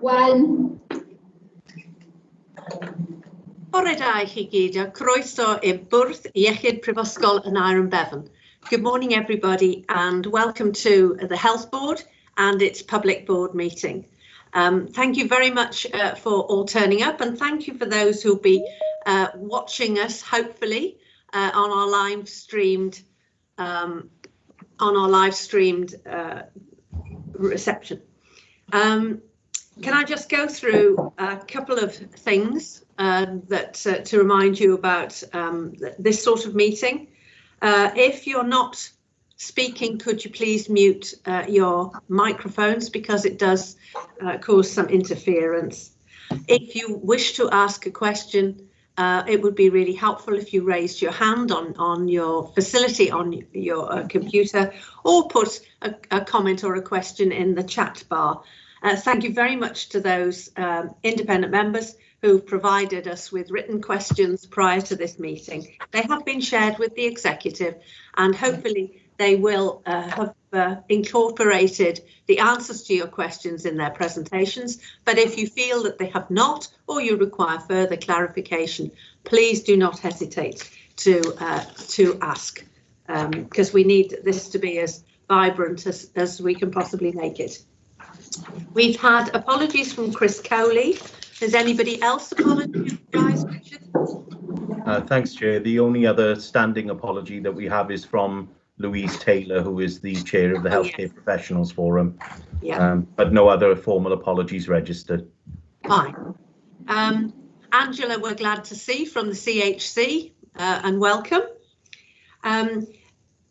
One. Bore da I chi gyd a croeso i'r bwrdd iechyd Prifysgol yn Iron-Bevan. Good morning everybody and welcome to the Health Board and its public board meeting. Thank you very much for all turning up, and thank you for those who'll be watching us hopefully on our live streamed reception. Can I just go through a couple of things to remind you about this sort of meeting? If you're not speaking, could you please mute your microphones, because it does cause some interference. If you wish to ask a question, it would be really helpful if you raised your hand on your facility, on your computer, or put a comment or a question in the chat bar. Thank you very much to those independent members who provided us with written questions prior to this meeting. They have been shared with the executive, and hopefully they will have incorporated the answers to your questions in their presentations. But if you feel that they have not, or you require further clarification, please do not hesitate to ask, because we need this to be as vibrant as we can possibly make it. We've had apologies from Chris Coley. Has anybody else apologised, Richard? Thanks, Chair. The only other standing apology that we have is from Louise Taylor, who is the chair of the Healthcare Professionals Forum. Yeah. But no other formal apologies registered. Fine. Angela, we're glad to see from the CHC, and welcome.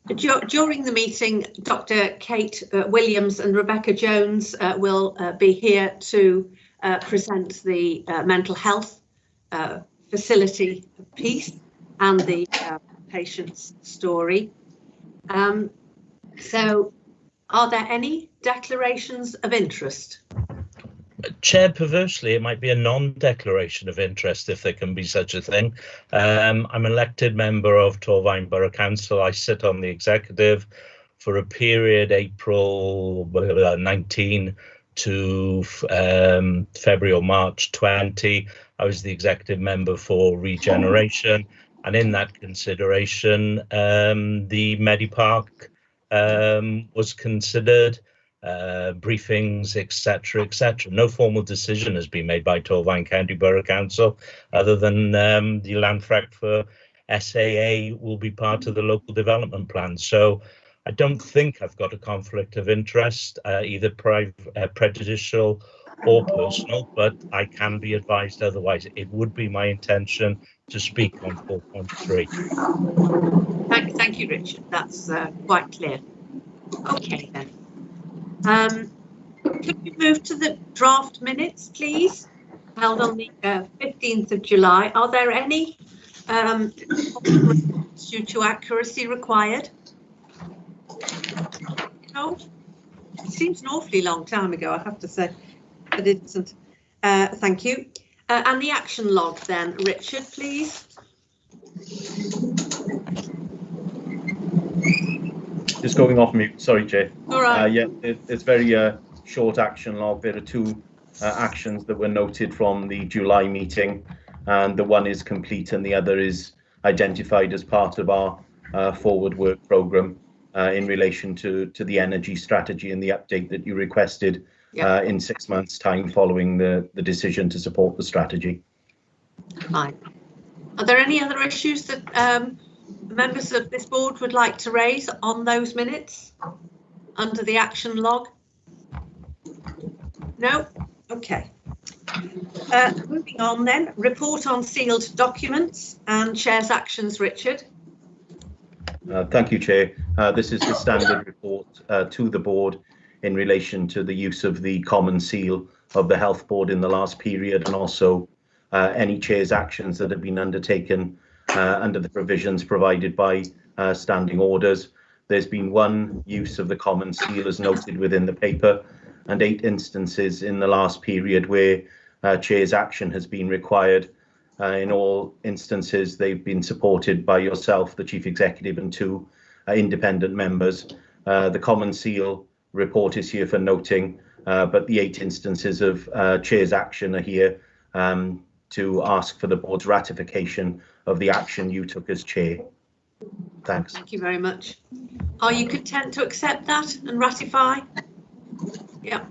During the meeting, Dr. Kate Williams and Rebecca Jones will be here to present the mental health facility piece and the patient's story. So are there any declarations of interest? Chair, perversely, it might be a non-declaration of interest, if there can be such a thing. I'm an elected member of Torfaen Borough Council. I sit on the executive for a period April 19 to February or March 20. I was the executive member for Regeneration, and in that consideration, the Medipark was considered. Briefings, etc., etc. No formal decision has been made by Torfaen County Borough Council, other than the Landfract for SAA will be part of the local development plan. So I don't think I've got a conflict of interest, either prejudicial or personal, but I can be advised otherwise. It would be my intention to speak on 4.3. Thank you, Richard. That's quite clear. Okay then. Could we move to the draft minutes, please, held on the 15th of July? Are there any due to accuracy required? No? It seems an awfully long time ago, I have to say, but it isn't. Thank you. And the action log then, Richard, please. Just going off mute, sorry, Chair. All right. Yeah, it's very short action log. There are two actions that were noted from the July meeting, and the one is complete and the other is identified as part of our forward work programme in relation to the energy strategy and the update that you requested in 6 months' time following the decision to support the strategy. Fine. Are there any other issues that members of this board would like to raise on those minutes under the action log? No? Okay. Moving on then, report on sealed documents and Chair's actions, Richard. Thank you, Chair. This is the standard report to the board in relation to the use of the common seal of the Health Board in the last period, and also any Chair's actions that have been undertaken under the provisions provided by standing orders. There's been one use of the common seal as noted within the paper, and 8 instances in the last period where Chair's action has been required. In all instances, they've been supported by yourself, the Chief Executive, and 2 independent members. The common seal report is here for noting but the 8 instances of Chair's action are here to ask for the board's ratification of the action you took as Chair. Thanks. Thank you very much. Are you content to accept that and ratify? Yeah.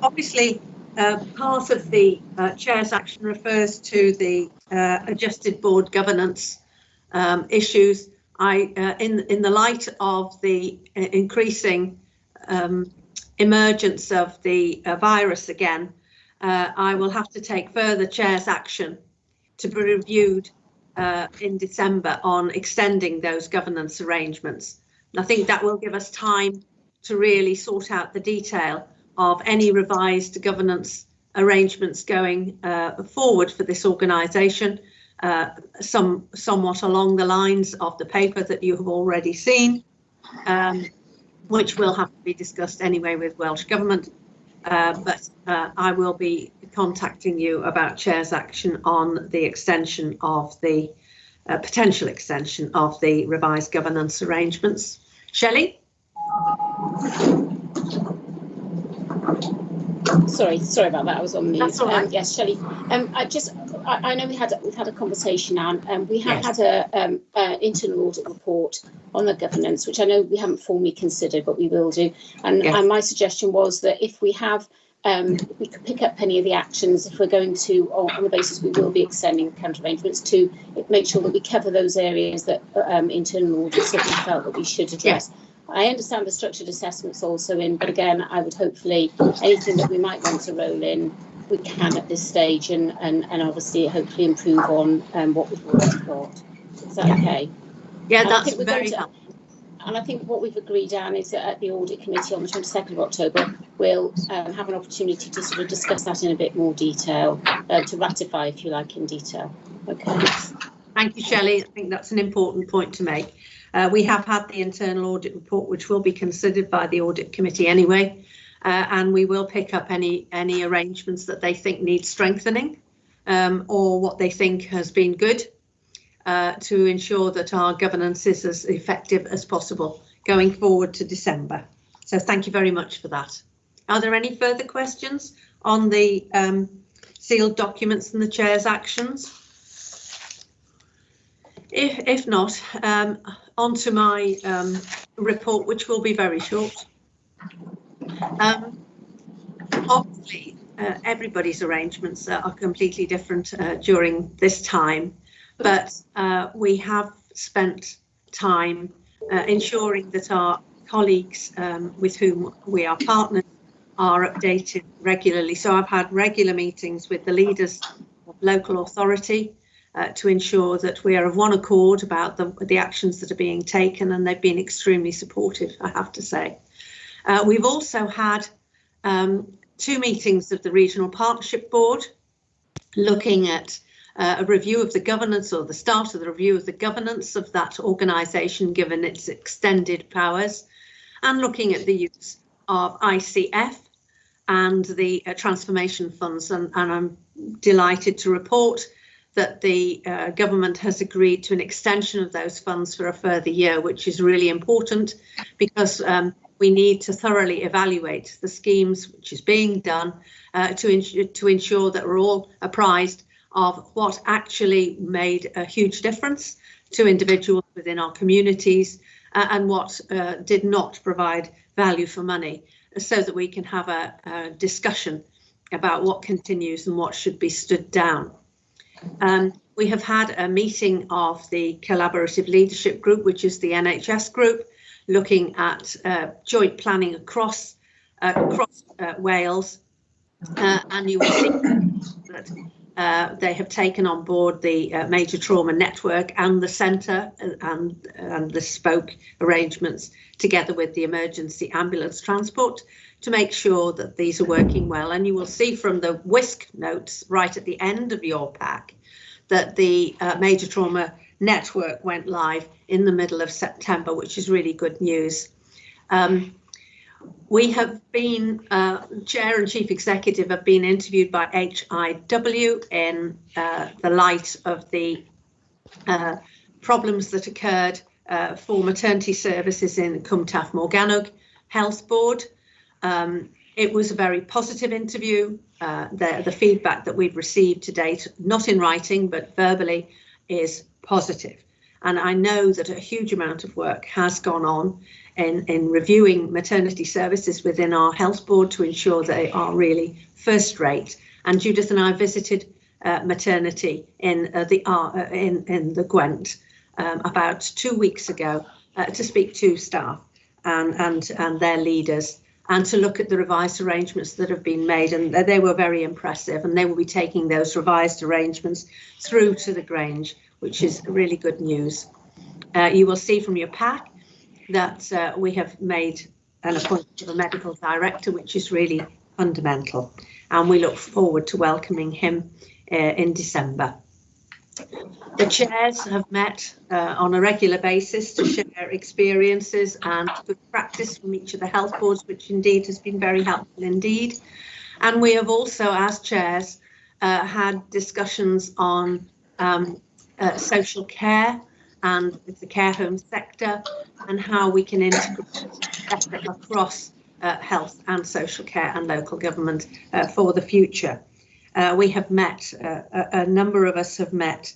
Obviously, part of the Chair's action refers to the adjusted board governance issues. In the light of the increasing emergence of the virus again, I will have to take further Chair's action to be reviewed in December on extending those governance arrangements. And I think that will give us time to really sort out the detail of any revised governance arrangements going forward for this organisation, somewhat along the lines of the paper that you have already seen, which will have to be discussed anyway with Welsh Government. But I will be contacting you about Chair's action on the extension of the potential extension of the revised governance arrangements. Shelley? Sorry about that. I was on mute. That's all right. Yes, Shelley. I know we've had a conversation now, and we have had an internal audit report on the governance, which I know we haven't formally considered, but we will do. And my suggestion was that if we have, we could pick up any of the actions if we're going to, on the basis we will be extending counter arrangements, to make sure that we cover those areas that internal audits that we felt that we should address. Yes. I understand the structured assessments also in, but again, I would hopefully anything that we might want to roll in, we can at this stage, and obviously hopefully improve on what we've already got. Is that okay? Yeah, that's very helpful. And I think what we've agreed on is that at the audit committee on the 22nd of October, we'll have an opportunity to sort of discuss that in a bit more detail, to ratify, if you like, in detail. Okay. Thank you, Shelley. I think that's an important point to make. We have had the internal audit report, which will be considered by the audit committee anyway, and we will pick up any arrangements that they think need strengthening, or what they think has been good, to ensure that our governance is as effective as possible going forward to December. So thank you very much for that. Are there any further questions on the sealed documents and the Chair's actions? If not, on to my report, which will be very short. Obviously, everybody's arrangements are completely different during this time, but we have spent time ensuring that our colleagues with whom we are partners are updated regularly. So I've had regular meetings with the leaders of local authority to ensure that we are of one accord about the actions that are being taken, and they've been extremely supportive, I have to say. We've also had 2 meetings of the Regional Partnership Board, looking at a review of the governance, or the start of the review of the governance of that organisation given its extended powers, and looking at the use of ICF and the transformation funds. And I'm delighted to report that the government has agreed to an extension of those funds for a further year, which is really important, because we need to thoroughly evaluate the schemes which is being done to ensure that we're all apprised of what actually made a huge difference to individuals within our communities, and what did not provide value for money, so that we can have a discussion about what continues and what should be stood down. We have had a meeting of the Collaborative Leadership Group, which is the NHS group, looking at joint planning across Wales, and you will see that they have taken on board the Major Trauma Network and the Centre and the spoke arrangements, together with the emergency ambulance transport, to make sure that these are working well. And you will see from the WISC notes right at the end of your pack that the Major Trauma Network went live in the middle of September, which is really good news. We have been, Chair and Chief Executive have been interviewed by HIW in the light of the problems that occurred for maternity services in Cwm Taf Morgannwg Health Board. It was a very positive interview. The feedback that we've received to date, not in writing, but verbally, is positive. And I know that a huge amount of work has gone on in reviewing maternity services within our health board to ensure they are really first rate. And Judith and I visited maternity in the Gwent about 2 weeks ago to speak to staff and their leaders, and to look at the revised arrangements that have been made, and they were very impressive, and they will be taking those revised arrangements through to the Grange, which is really good news. You will see from your pack that we have made an appointment of a medical director, which is really fundamental, and we look forward to welcoming him in December. The chairs have met on a regular basis to share experiences and good practice from each of the health boards, which indeed has been very helpful indeed. And we have also, as chairs, had discussions on social care and the care home sector, and how we can integrate better across health and social care and local government for the future. We have met, a number of us have met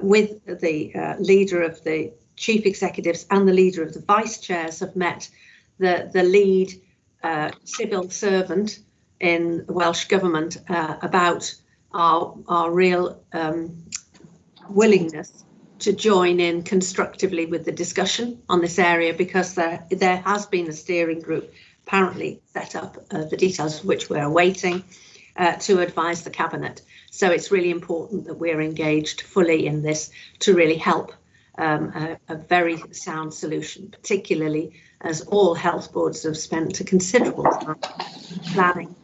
with the leader of the chief executives and the leader of the vice chairs, have met the lead civil servant in the Welsh Government about our real willingness to join in constructively with the discussion on this area, because there has been a steering group apparently set up, the details of which we're awaiting, to advise the Cabinet. So it's really important that we're engaged fully in this to really help a very sound solution, particularly as all health boards have spent a considerable time planning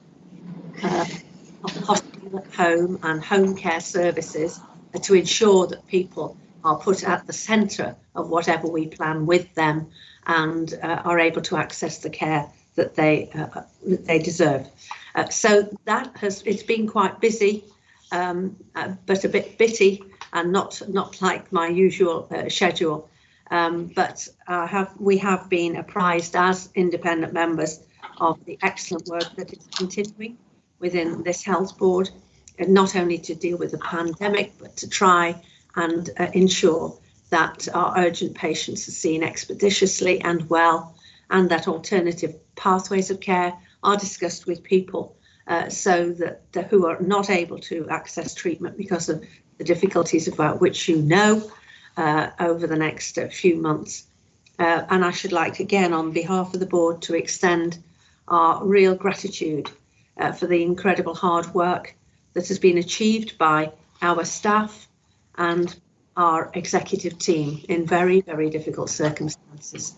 hospital at home and home care services to ensure that people are put at the centre of whatever we plan with them, and are able to access the care that they deserve. So it's been quite busy, but a bit bitty, and not like my usual schedule. But we have been apprised as independent members of the excellent work that is continuing within this health board, and not only to deal with the pandemic, but to try and ensure that our urgent patients are seen expeditiously and well, and that alternative pathways of care are discussed with people so that who are not able to access treatment because of the difficulties about which you know over the next few months. And I should like again, on behalf of the board, to extend our real gratitude for the incredible hard work that has been achieved by our staff and our executive team in very, very difficult circumstances.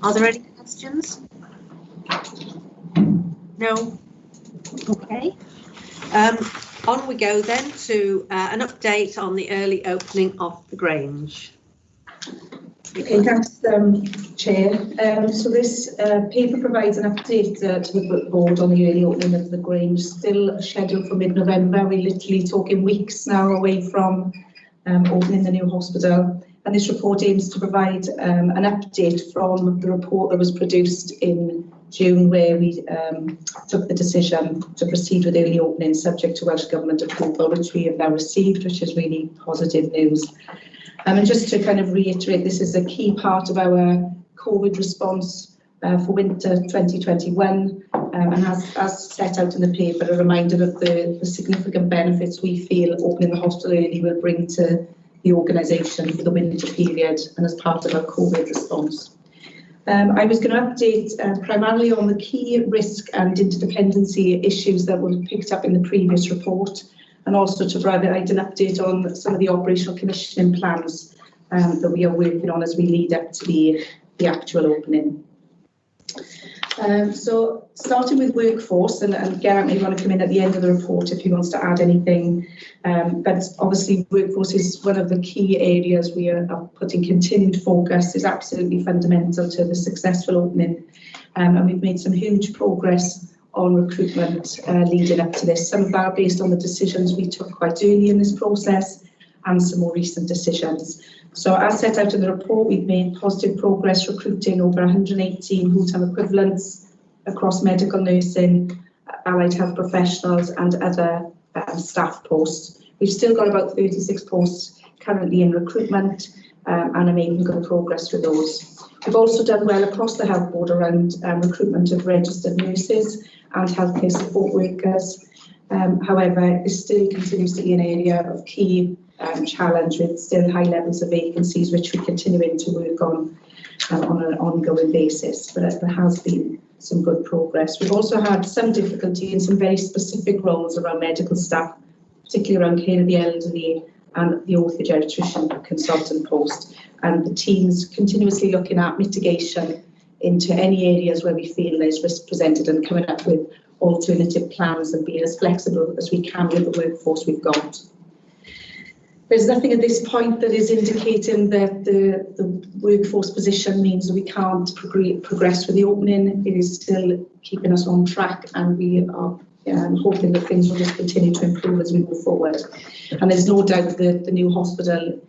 Are there any questions? No? Okay. On we go then to an update on the early opening of the Grange. Okay, thanks, Chair. So this paper provides an update to the board on the early opening of the Grange, still scheduled for mid-November. We're literally talking weeks now away from opening the new hospital. And this report aims to provide an update from the report that was produced in June, where we took the decision to proceed with early opening subject to Welsh Government approval, which we have now received, which is really positive news. And just to kind of reiterate, this is a key part of our COVID response for winter 2021, and as set out in the paper, a reminder of the significant benefits we feel opening the hospital early will bring to the organisation for the winter period and as part of our COVID response. I was going to update primarily on the key risk and interdependency issues that were picked up in the previous report, and also to provide an update on some of the operational commissioning plans that we are working on as we lead up to the actual opening. So starting with workforce, and Gareth may want to come in at the end of the report if he wants to add anything, but obviously workforce is one of the key areas we are putting continued focus. Is absolutely fundamental to the successful opening, and we've made some huge progress on recruitment leading up to this. Some of that based on the decisions we took quite early in this process, and some more recent decisions. So as set out in the report, we've made positive progress recruiting over 118 full-time equivalents across medical nursing, allied health professionals and other staff posts. We've still got about 36 posts currently in recruitment and are making good progress with those. We've also done well across the health board around recruitment of registered nurses and healthcare support workers. However, this still continues to be an area of key challenge with still high levels of vacancies, which we're continuing to work on an ongoing basis, but there has been some good progress. We've also had some difficulty in some very specific roles around medical staff, particularly around care of the elderly and the orthogeriatrician consultant post, and the team's continuously looking at mitigation into any areas where we feel there's risk presented and coming up with alternative plans and being as flexible as we can with the workforce we've got. There's nothing at this point that is indicating that the workforce position means that we can't progress with the opening. It is still keeping us on track, and we are hoping that things will just continue to improve as we move forward. And there's no doubt that the new hospital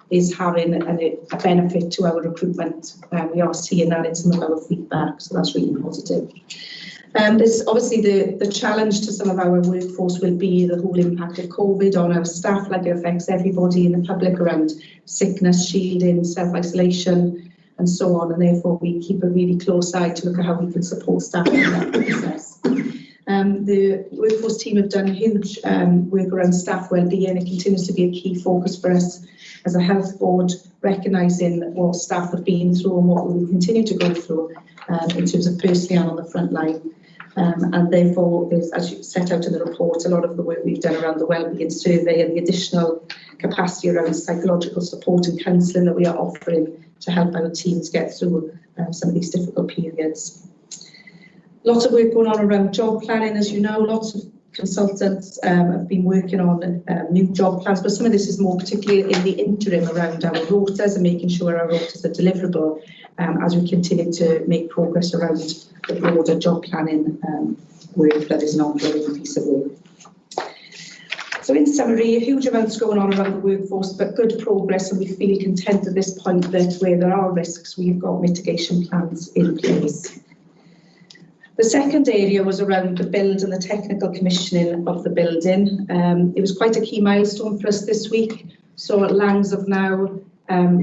is having a benefit to our recruitment. We are seeing that in some of our feedback, so that's really positive. There's obviously the challenge to some of our workforce will be the whole impact of COVID on our staff, like it affects everybody in the public around sickness, shielding, self-isolation and so on, and therefore we keep a really close eye to look at how we can support staff in that process. The workforce team have done huge work around staff wellbeing. It continues to be a key focus for us as a health board, recognising what staff have been through and what we will continue to go through in terms of personally and on the front line. And therefore, as you set out in the report, a lot of the work we've done around the wellbeing survey and the additional capacity around psychological support and counselling that we are offering to help our teams get through some of these difficult periods. Lots of work going on around job planning, as you know. Lots of consultants have been working on new job plans, but some of this is more particularly in the interim around our rotas and making sure our rotas are deliverable as we continue to make progress around the broader job planning work that is an ongoing piece of work. So in summary, a huge amounts going on around the workforce, but good progress, and we feel content at this point that where there are risks, we've got mitigation plans in place. The second area was around the build and the technical commissioning of the building. It was quite a key milestone for us this week. So Langs have now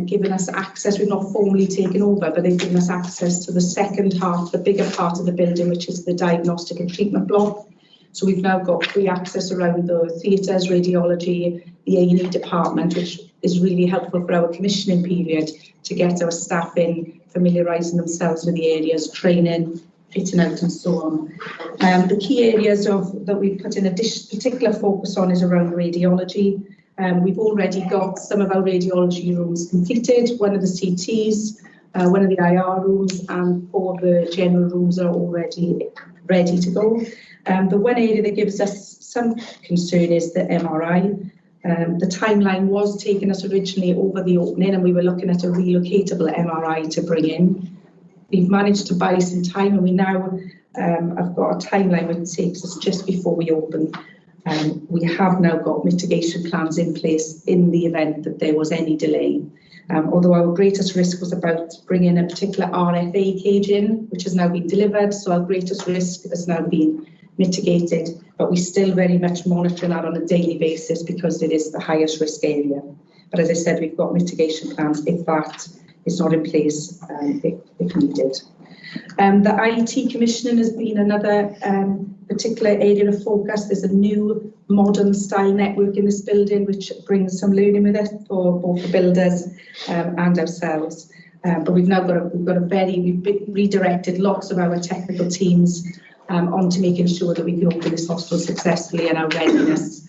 given us access. We've not formally taken over, but they've given us access to the second half, the bigger part of the building, which is the diagnostic and treatment block. So we've now got free access around the theatres, radiology, the A&E department, which is really helpful for our commissioning period to get our staff in, familiarising themselves with the areas, training, fitting out and so on. The key areas that we've put in a particular focus on is around radiology. We've already got some of our radiology rooms completed, one of the CTs, one of the IR rooms, and 4 of the general rooms are already ready to go. The one area that gives us some concern is the MRI. The timeline was taking us originally over the opening, and we were looking at a relocatable MRI to bring in. We've managed to buy some time, and we now have got a timeline which takes us just before we open. We have now got mitigation plans in place in the event that there was any delay. Although our greatest risk was about bringing a particular RFA cage in, which has now been delivered, so our greatest risk has now been mitigated, but we're still very much monitoring that on a daily basis because it is the highest risk area. But as I said, we've got mitigation plans if that is not in place if needed. The IT commissioning has been another particular area of focus. There's a new modern style network in this building which brings some learning with it for both the builders and ourselves. But we've redirected lots of our technical teams onto making sure that we can open this hospital successfully, and our readiness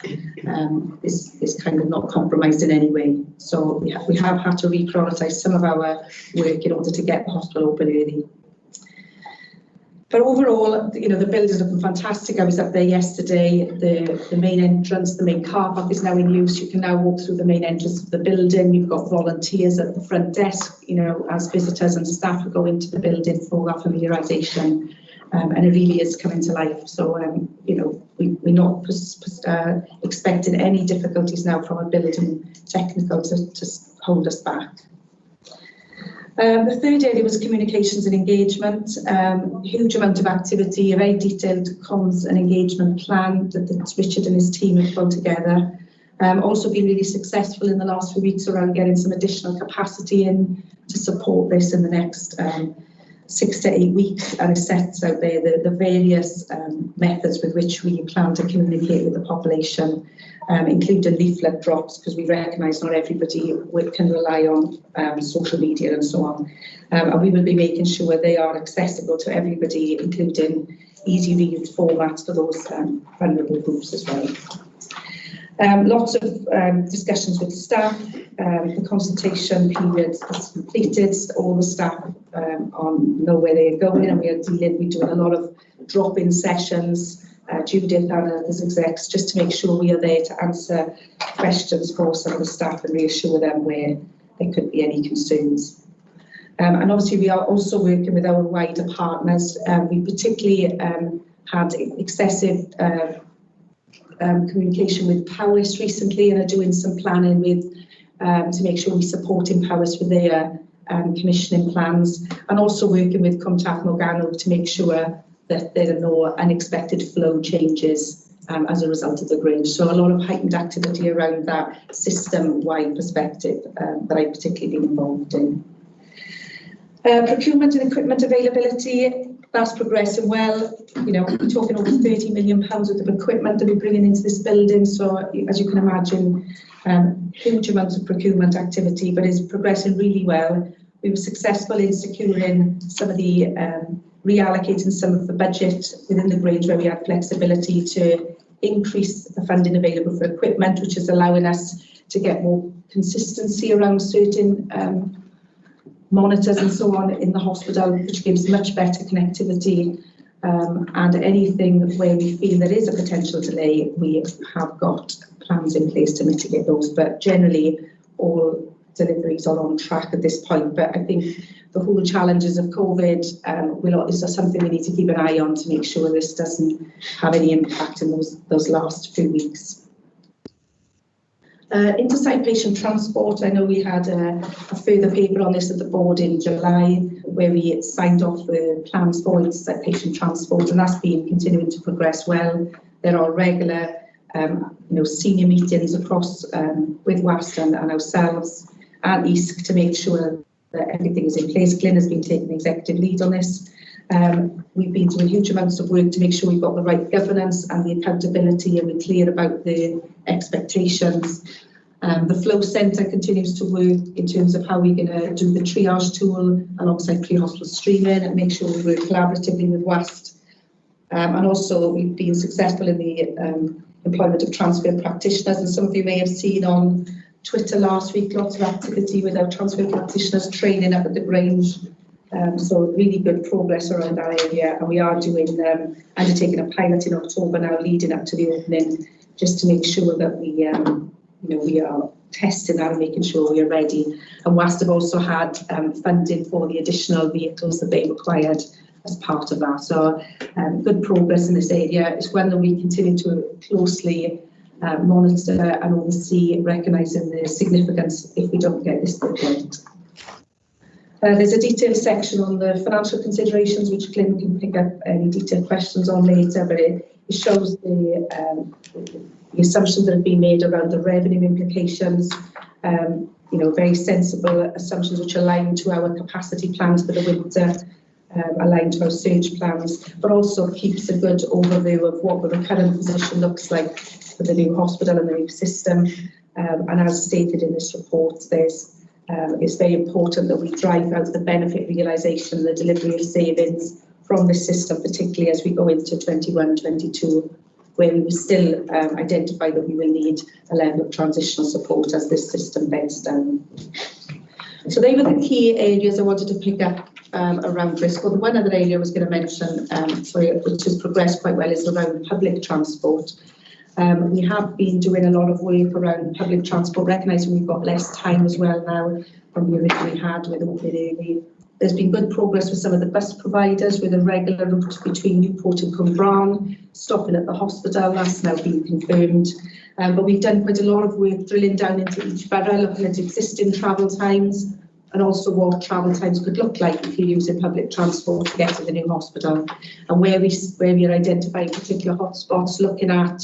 is kind of not compromised in any way. So we have had to reprioritise some of our work in order to get the hospital open early. But overall, the building is looking fantastic. I was up there yesterday. The main entrance, the main car park is now in use. You can now walk through the main entrance of the building. We've got volunteers at the front desk, as visitors and staff who go into the building for that familiarisation. And it really is coming to life. So, we're not expecting any difficulties now from a building technical to hold us back. The third area was communications and engagement. Huge amount of activity, a very detailed comms and engagement plan that Richard and his team have put together. Also been really successful in the last few weeks around getting some additional capacity in to support this in the next 6 to 8 weeks, and it sets out there the various methods with which we plan to communicate with the population, including leaflet drops, because we recognise not everybody can rely on social media and so on. And we will be making sure they are accessible to everybody, including easy read formats for those vulnerable groups as well. Lots of discussions with staff. The consultation period is completed. All the staff know where they're going, and we're doing a lot of drop-in sessions. Judith and others execs, just to make sure we are there to answer questions for some of the staff and reassure them where there could be any concerns. And obviously we are also working with our wider partners. We particularly had excessive communication with Powys recently, and are doing some planning with to make sure we support Powys with their commissioning plans, and also working with Contact Morgannwg to make sure that there are no unexpected flow changes as a result of the Grange. So a lot of heightened activity around that system-wide perspective that I've particularly been involved in. Procurement and equipment availability, that's progressing well. You know, we're talking over £30 million worth of equipment that we're bringing into this building. So as you can imagine, huge amounts of procurement activity, but it's progressing really well. We were successful in securing some of the reallocating some of the budget within the Grange where we had flexibility to increase the funding available for equipment, which is allowing us to get more consistency around certain monitors and so on in the hospital, which gives much better connectivity, and anything where we feel there is a potential delay, we have got plans in place to mitigate those. But generally, all deliveries are on track at this point. But I think the whole challenges of COVID is something we need to keep an eye on to make sure this doesn't have any impact in those last few weeks. Intersite patient transport, I know we had a further paper on this at the board in July where we signed off the plans for intersite patient transport, and that's been continuing to progress well. There are regular senior meetings across with WAST and ourselves and EASC to make sure that everything is in place. Glyn has been taking the executive lead on this. We've been doing huge amounts of work to make sure we've got the right governance and the accountability, and we're clear about the expectations. The Flow Centre continues to work in terms of how we're going to do the triage tool alongside pre-hospital streaming and make sure we work collaboratively with WAST. And also we've been successful in the employment of transfer practitioners, and some of you may have seen on Twitter last week lots of activity with our transfer practitioners training up at the Grange. So really good progress around that area, and we are doing undertaking a pilot in October now, leading up to the opening, just to make sure that we we are testing that and making sure we are ready. And WAST have also had funding for the additional vehicles that they required as part of that. So good progress in this area. It's one that we continue to closely monitor and oversee, recognising the significance if we don't get this right. There's a detailed section on the financial considerations, which Glyn can pick up any detailed questions on later, but it shows the assumptions that have been made around the revenue implications, very sensible assumptions which align to our capacity plans for the winter, aligned to our surge plans, but also keeps a good overview of what the current position looks like for the new hospital and the new system. And as stated in this report, it's very important that we drive out the benefit realisation, the delivery of savings from this system, particularly as we go into 21-22, where we will still identify that we will need a level of transitional support as this system beds down. So they were the key areas I wanted to pick up around risk. Well, the one other area I was going to mention, which has progressed quite well, is around public transport. We have been doing a lot of work around public transport, recognising we've got less time as well now than we originally had with opening early. There's been good progress with some of the bus providers with a regular route between Newport and Cwmbran, stopping at the hospital. That's now been confirmed. But we've done quite a lot of work drilling down into each borough, looking at existing travel times, and also what travel times could look like if you're using public transport to get to the new hospital, and where we are identifying particular hotspots, looking at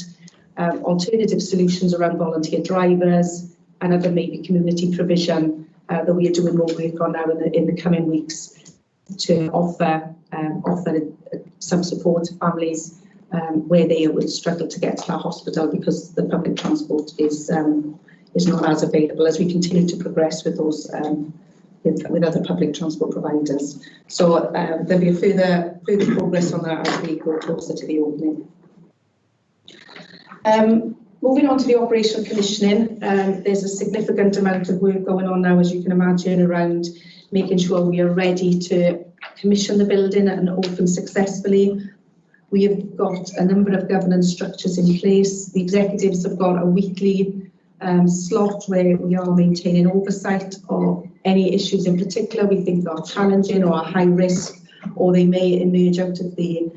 alternative solutions around volunteer drivers and other maybe community provision that we are doing more work on now in the coming weeks to offer some support to families where they would struggle to get to our hospital because the public transport is not as available, as we continue to progress with those with other public transport providers. So there'll be a further progress on that as we go closer to the opening. Moving on to the operational commissioning, there's a significant amount of work going on now, as you can imagine, around making sure we are ready to commission the building and open successfully. We have got a number of governance structures in place. The executives have got a weekly slot where we are maintaining oversight of any issues in particular we think are challenging or are high risk, or they may emerge out of the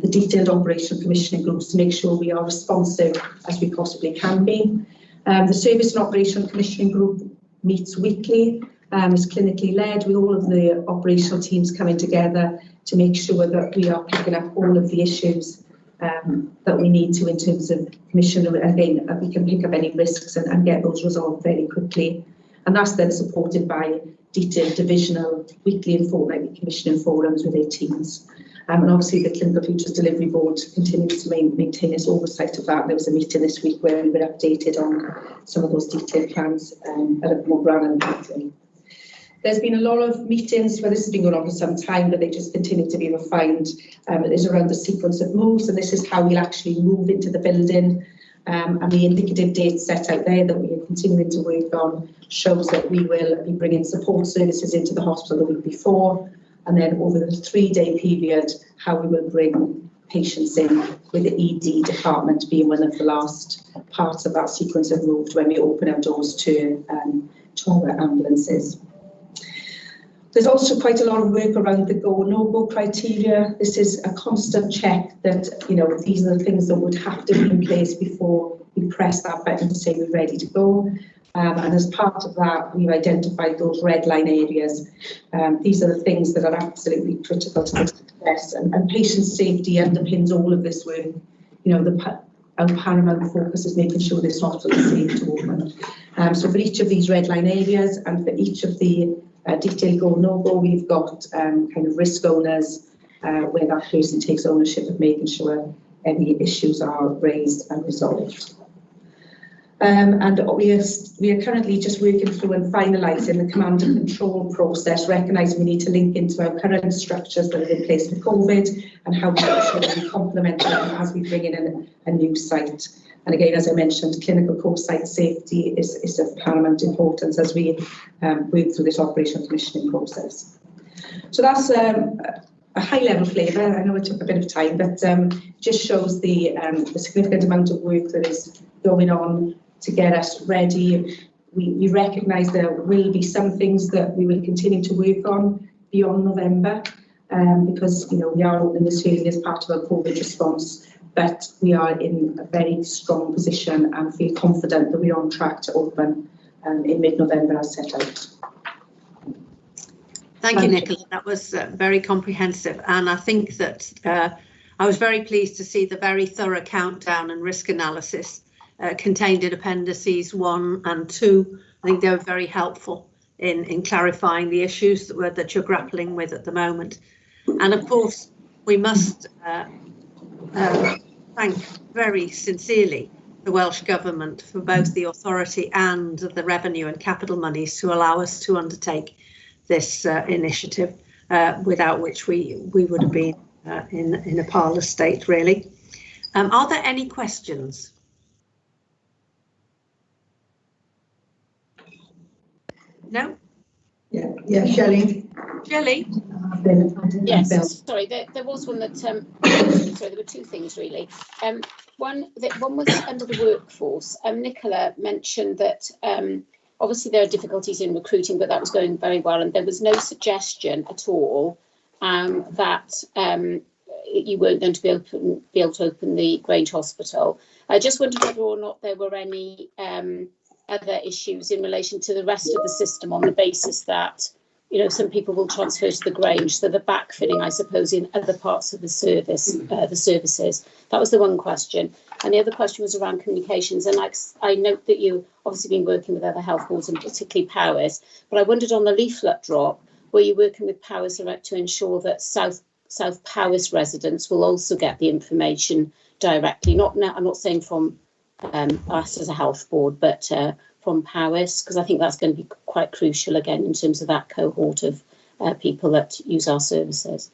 detailed operational commissioning groups to make sure we are responsive as we possibly can be. The service and operational commissioning group meets weekly, is clinically led, with all of the operational teams coming together to make sure that we are picking up all of the issues that we need to in terms of commission. Again, we can pick up any risks and get those resolved very quickly. And that's then supported by detailed divisional weekly and fortnightly commissioning forums with their teams. And obviously the Clinical Futures Delivery Board continues to maintain its oversight of that. There was a meeting this week where we were updated on some of those detailed plans at a more granular meeting. There's been a lot of meetings where this has been going on for some time, but they just continue to be refined. It is around the sequence of moves, and this is how we'll actually move into the building. And the indicative dates set out there that we are continuing to work on shows that we will be bringing support services into the hospital the week before, and then over the 3-day period, how we will bring patients in, with the ED department being one of the last parts of that sequence of moves when we open our doors to our ambulances. There's also quite a lot of work around the go, no-go criteria. This is a constant check that, these are the things that would have to be in place before we press that button to say we're ready to go. And as part of that, we've identified those red line areas. These are the things that are absolutely critical to the success, and patient safety underpins all of this work. Our paramount focus is making sure this hospital is safe to open. So for each of these red line areas and for each of the detailed go, no go, we've got kind of risk owners where that person takes ownership of making sure any issues are raised and resolved. And we are currently just working through and finalising the command and control process, recognising we need to link into our current structures that are in place for COVID and how we make sure that we complement them as we bring in a new site. And again, as I mentioned, clinical co-site safety is of paramount importance as we work through this operational commissioning process. So that's a high-level flavour. I know it took a bit of time, but just shows the significant amount of work that is going on to get us ready. We recognise there will be some things that we will continue to work on beyond November, because we are opening this early as part of our COVID response, but we are in a very strong position and feel confident that we are on track to open in mid-November as set out. Thank you, Nicola. That was very comprehensive, and I think that I was very pleased to see the very thorough countdown and risk analysis contained in appendices 1 and 2. I think they were very helpful in clarifying the issues that you're grappling with at the moment. And of course, we must thank very sincerely the Welsh Government for both the authority and the revenue and capital monies to allow us to undertake this initiative, without which we would have been in a parlous state, really. Are there any questions? No? Yeah, Shelley. Shelley? Yes, sorry, there was one that, sorry, there were two things really. One was under the workforce. Nicola mentioned that obviously there are difficulties in recruiting, but that was going very well, and there was no suggestion at all that you weren't going to be able to open the Grange Hospital. I just wondered whether or not there were any other issues in relation to the rest of the system on the basis that, you know, some people will transfer to the Grange, so the backfilling, I suppose, in other parts of the services. That was the one question. And the other question was around communications. And I note that you obviously been working with other health boards and particularly Powys, but I wondered on the leaflet drop, were you working with Powys to ensure that South Powys residents will also get the information directly? I'm not saying from us as a health board, but from Powys, because I think that's going to be quite crucial again in terms of that cohort of people that use our services.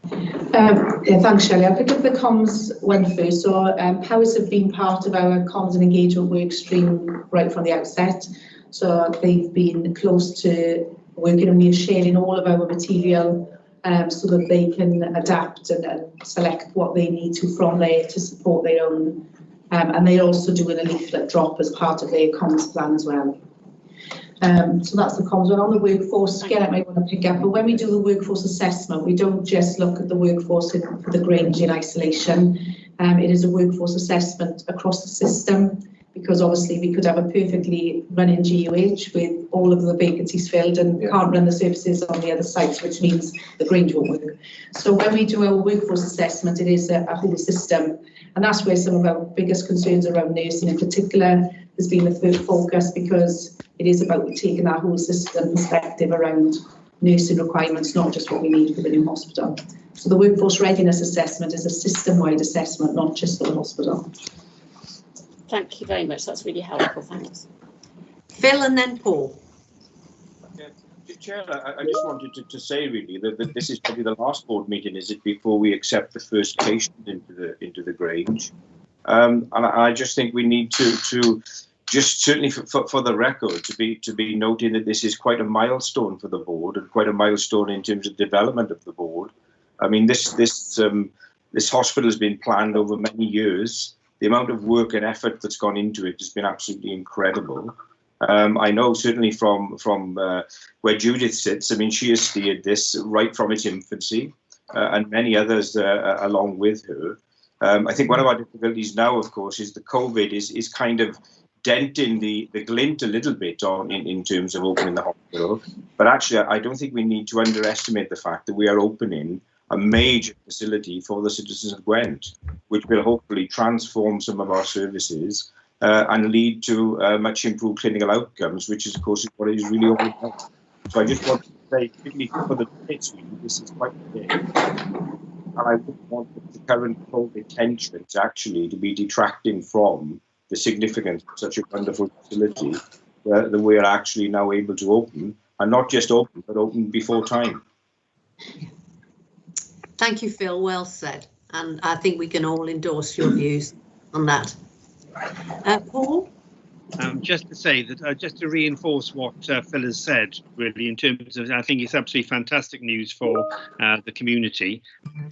Thanks, Shelley. I'll pick up the comms one first. So Powys have been part of our comms and engagement work stream right from the outset. So they've been close to working, and we're sharing all of our material so that they can adapt and select what they need to from there to support their own. And they're also doing a leaflet drop as part of their comms plan as well. So that's the comms one. On the workforce, again, I might want to pick up, but when we do the workforce assessment, we don't just look at the workforce for the Grange in isolation. It is a workforce assessment across the system, because obviously we could have a perfectly running GUH with all of the vacancies filled and can't run the services on the other sites, which means the Grange won't work. So when we do our workforce assessment, it is a whole system. And that's where some of our biggest concerns around nursing in particular has been the third focus, because it is about taking that whole system perspective around nursing requirements, not just what we need for the new hospital. So the workforce readiness assessment is a system-wide assessment, not just for the hospital. Thank you very much. That's really helpful. Thanks. Phil and then Paul. Chair, I just wanted to say really that this is probably the last board meeting, is it, before we accept the first patient into the Grange, and I just think we need to just certainly for the record to be noting that this is quite a milestone for the board and quite a milestone in terms of development of the board. I mean, this hospital has been planned over many years. The amount of work and effort that's gone into it has been absolutely incredible. I know certainly from where Judith sits, I mean, she has steered this right from its infancy, and many others along with her. I think one of our difficulties now, of course, is the COVID is kind of denting the glint a little bit in terms of opening the hospital. But actually, I don't think we need to underestimate the fact that we are opening a major facility for the citizens of Gwent, which will hopefully transform some of our services and lead to much improved clinical outcomes, which is, of course, what it is really all about. So I just want to say, particularly for the minutes, this is quite big. And I wouldn't want the current COVID tensions actually to be detracting from the significance of such a wonderful facility that we are actually now able to open, and not just open, but open before time. Thank you, Phil. Well said. And I think we can all endorse your views on that. Paul? Just to say that, just to reinforce what Phil has said, really, in terms of, I think it's absolutely fantastic news for the community.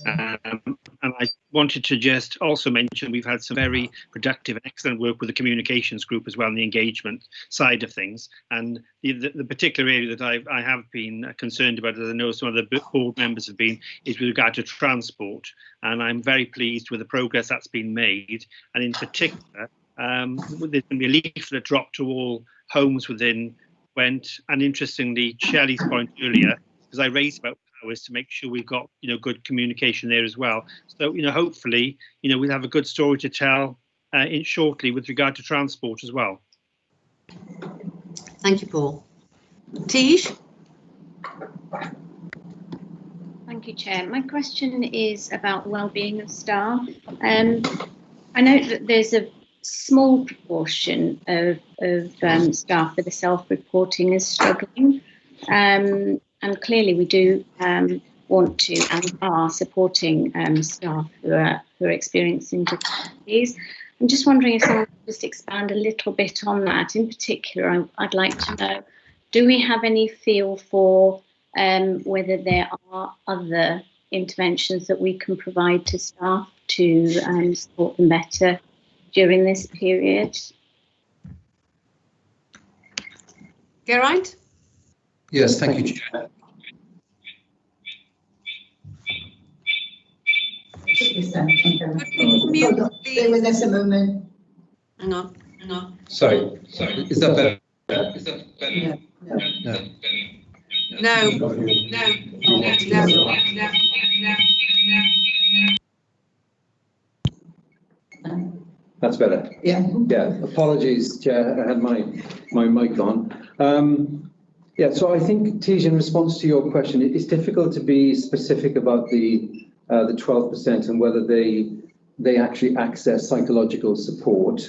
And I wanted to just also mention we've had some very productive and excellent work with the communications group as well, and the engagement side of things. And the particular area that I have been concerned about, as I know some of the board members have been, is with regard to transport. And I'm very pleased with the progress that's been made. And in particular, there's going to be a leaflet drop to all homes within Gwent, and interestingly, Shelley's point earlier, because I raised about Powys, to make sure we've got good communication there as well. So hopefully we'll have a good story to tell shortly with regard to transport as well. Thank you, Paul. Tish? Thank you, Chair. My question is about well-being of staff. I know that there's a small proportion of staff that are self-reporting as struggling, and clearly we do want to and are supporting staff who are experiencing difficulties. I'm just wondering if someone could just expand a little bit on that. In particular, I'd like to know, do we have any feel for whether there are other interventions that we can provide to staff to support them better during this period? Geraint? Yes, thank you, Chair. Stay with us a moment. Hang on. Hang on. Sorry. Is that better? Is that better? Yeah. No. That's better. Yeah. Yeah. Apologies, Chair. I had my mic on. Yeah. So I think, Tej, in response to your question, it's difficult to be specific about the 12% and whether they actually access psychological support.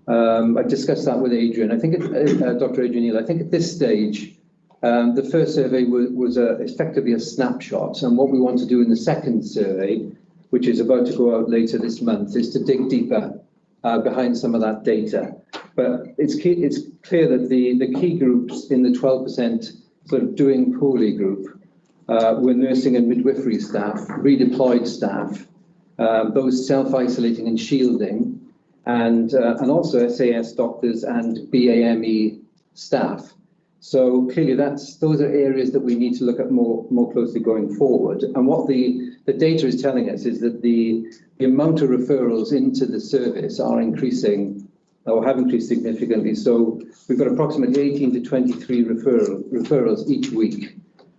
I discussed that with Adrian. I think Dr. Adrian Neal. I think at this stage, the first survey was effectively a snapshot, and what we want to do in the second survey, which is about to go out later this month, is to dig deeper behind some of that data. But it's clear that the key groups in the 12% sort of doing poorly group were nursing and midwifery staff, redeployed staff, those self-isolating and shielding, and also SAS doctors and BAME staff. So clearly those are areas that we need to look at more closely going forward. And what the data is telling us is that the amount of referrals into the service are increasing or have increased significantly. So we've got approximately 18 to 23 referrals each week,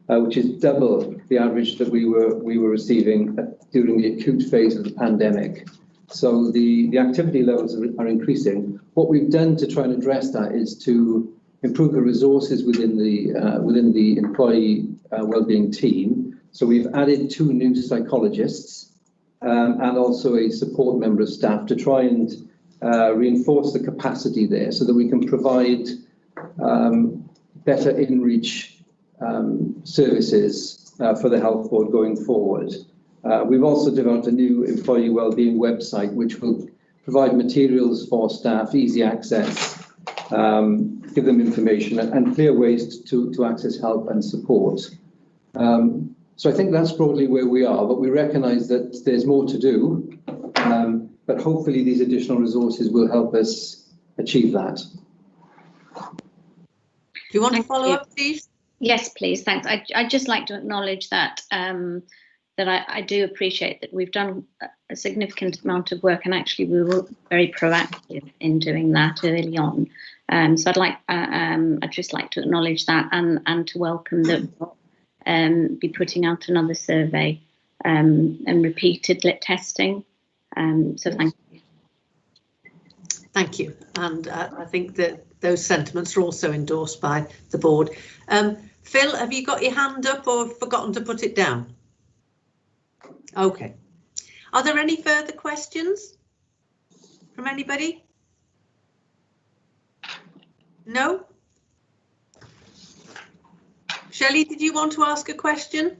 which is double the average that we were receiving during the acute phase of the pandemic. So the activity levels are increasing. What we've done to try and address that is to improve the resources within the employee wellbeing team. So we've added 2 new psychologists and also a support member of staff to try and reinforce the capacity there so that we can provide better in-reach services for the health board going forward. We've also developed a new employee wellbeing website which will provide materials for staff, easy access, give them information and clear ways to access help and support. So I think that's broadly where we are, but we recognise that there's more to do, but hopefully these additional resources will help us achieve that. Do you want to follow up, please? Yes, please. Thanks. I'd just like to acknowledge that that I do appreciate that we've done a significant amount of work, and actually we were very proactive in doing that early on. So I'd just like to acknowledge that and to welcome that we'll be putting out another survey and repeated testing. So thank you. Thank you. And I think that those sentiments are also endorsed by the board. Phil, have you got your hand up or forgotten to put it down? OK. Are there any further questions from anybody? No? Shelley, did you want to ask a question?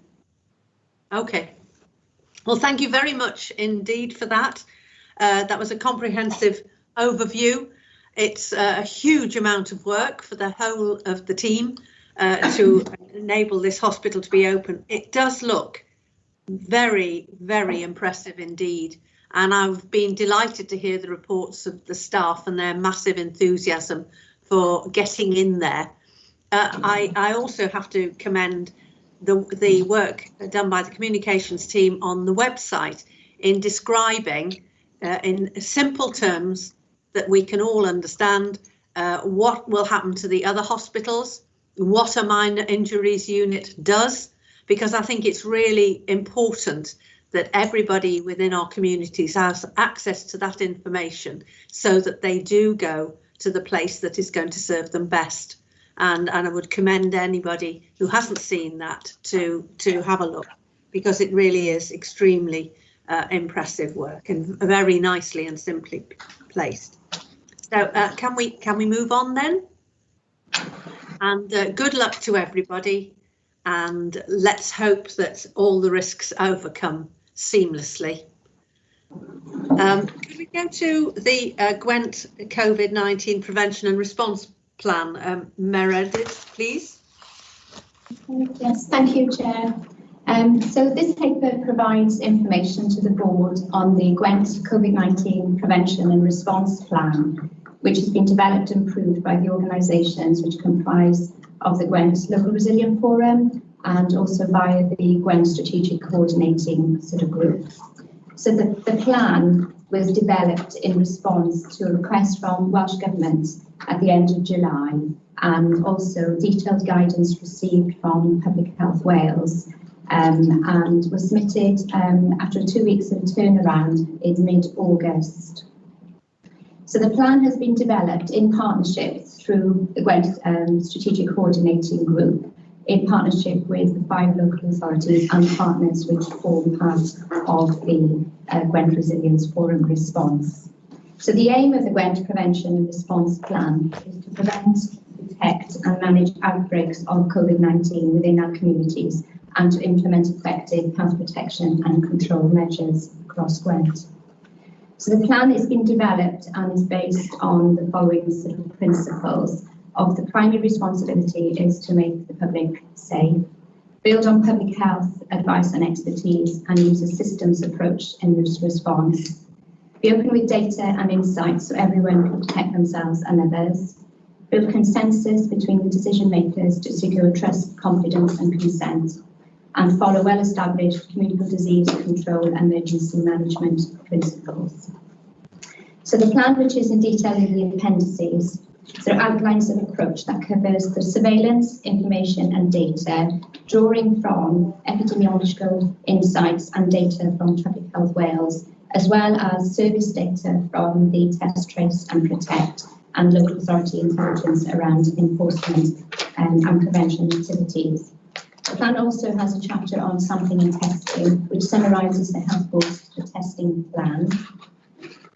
OK. Well, thank you very much indeed for that. That was a comprehensive overview. It's a huge amount of work for the whole of the team to enable this hospital to be open. It does look very, very impressive indeed. And I've been delighted to hear the reports of the staff and their massive enthusiasm for getting in there. I also have to commend the work done by the communications team on the website in describing in simple terms that we can all understand what will happen to the other hospitals, what a minor injuries unit does, because I think it's really important that everybody within our communities has access to that information so that they do go to the place that is going to serve them best. And I would commend anybody who hasn't seen that to have a look, because it really is extremely impressive work and very nicely and simply placed. So can we move on then? And good luck to everybody, and let's hope that all the risks overcome seamlessly. Could we go to the Gwent COVID-19 prevention and response plan? Meredith, please. Yes, thank you, Chair. So this paper provides information to the board on the Gwent COVID-19 prevention and response plan, which has been developed and approved by the organisations which comprise of the Gwent Local Resilient Forum and also via the Gwent Strategic Coordinating sort of group. So the plan was developed in response to a request from Welsh Government at the end of July, and also detailed guidance received from Public Health Wales, and was submitted after 2 weeks of turnaround in mid-August. So the plan has been developed in partnership through the Gwent Strategic Coordinating Group, in partnership with the 5 local authorities and partners which form part of the Gwent Resilience Forum response. So the aim of the Gwent Prevention and Response Plan is to prevent, detect and manage outbreaks of COVID-19 within our communities, and to implement effective health protection and control measures across Gwent. So the plan has been developed and is based on the following sort of principles. Of the primary responsibility is to make the public safe, build on public health advice and expertise, and use a systems approach in this response. Be open with data and insights so everyone can protect themselves and others. Build consensus between the decision makers to secure trust, confidence and consent. And follow well-established communicable disease control and emergency management principles. So the plan, which is in detail in the appendices, so outlines an approach that covers the surveillance, information and data, drawing from epidemiological insights and data from Public Health Wales, as well as service data from the Test, Trace and Protect and local authority intelligence around enforcement and prevention activities. The plan also has a chapter on sampling and testing, which summarises the Health Board's testing plan,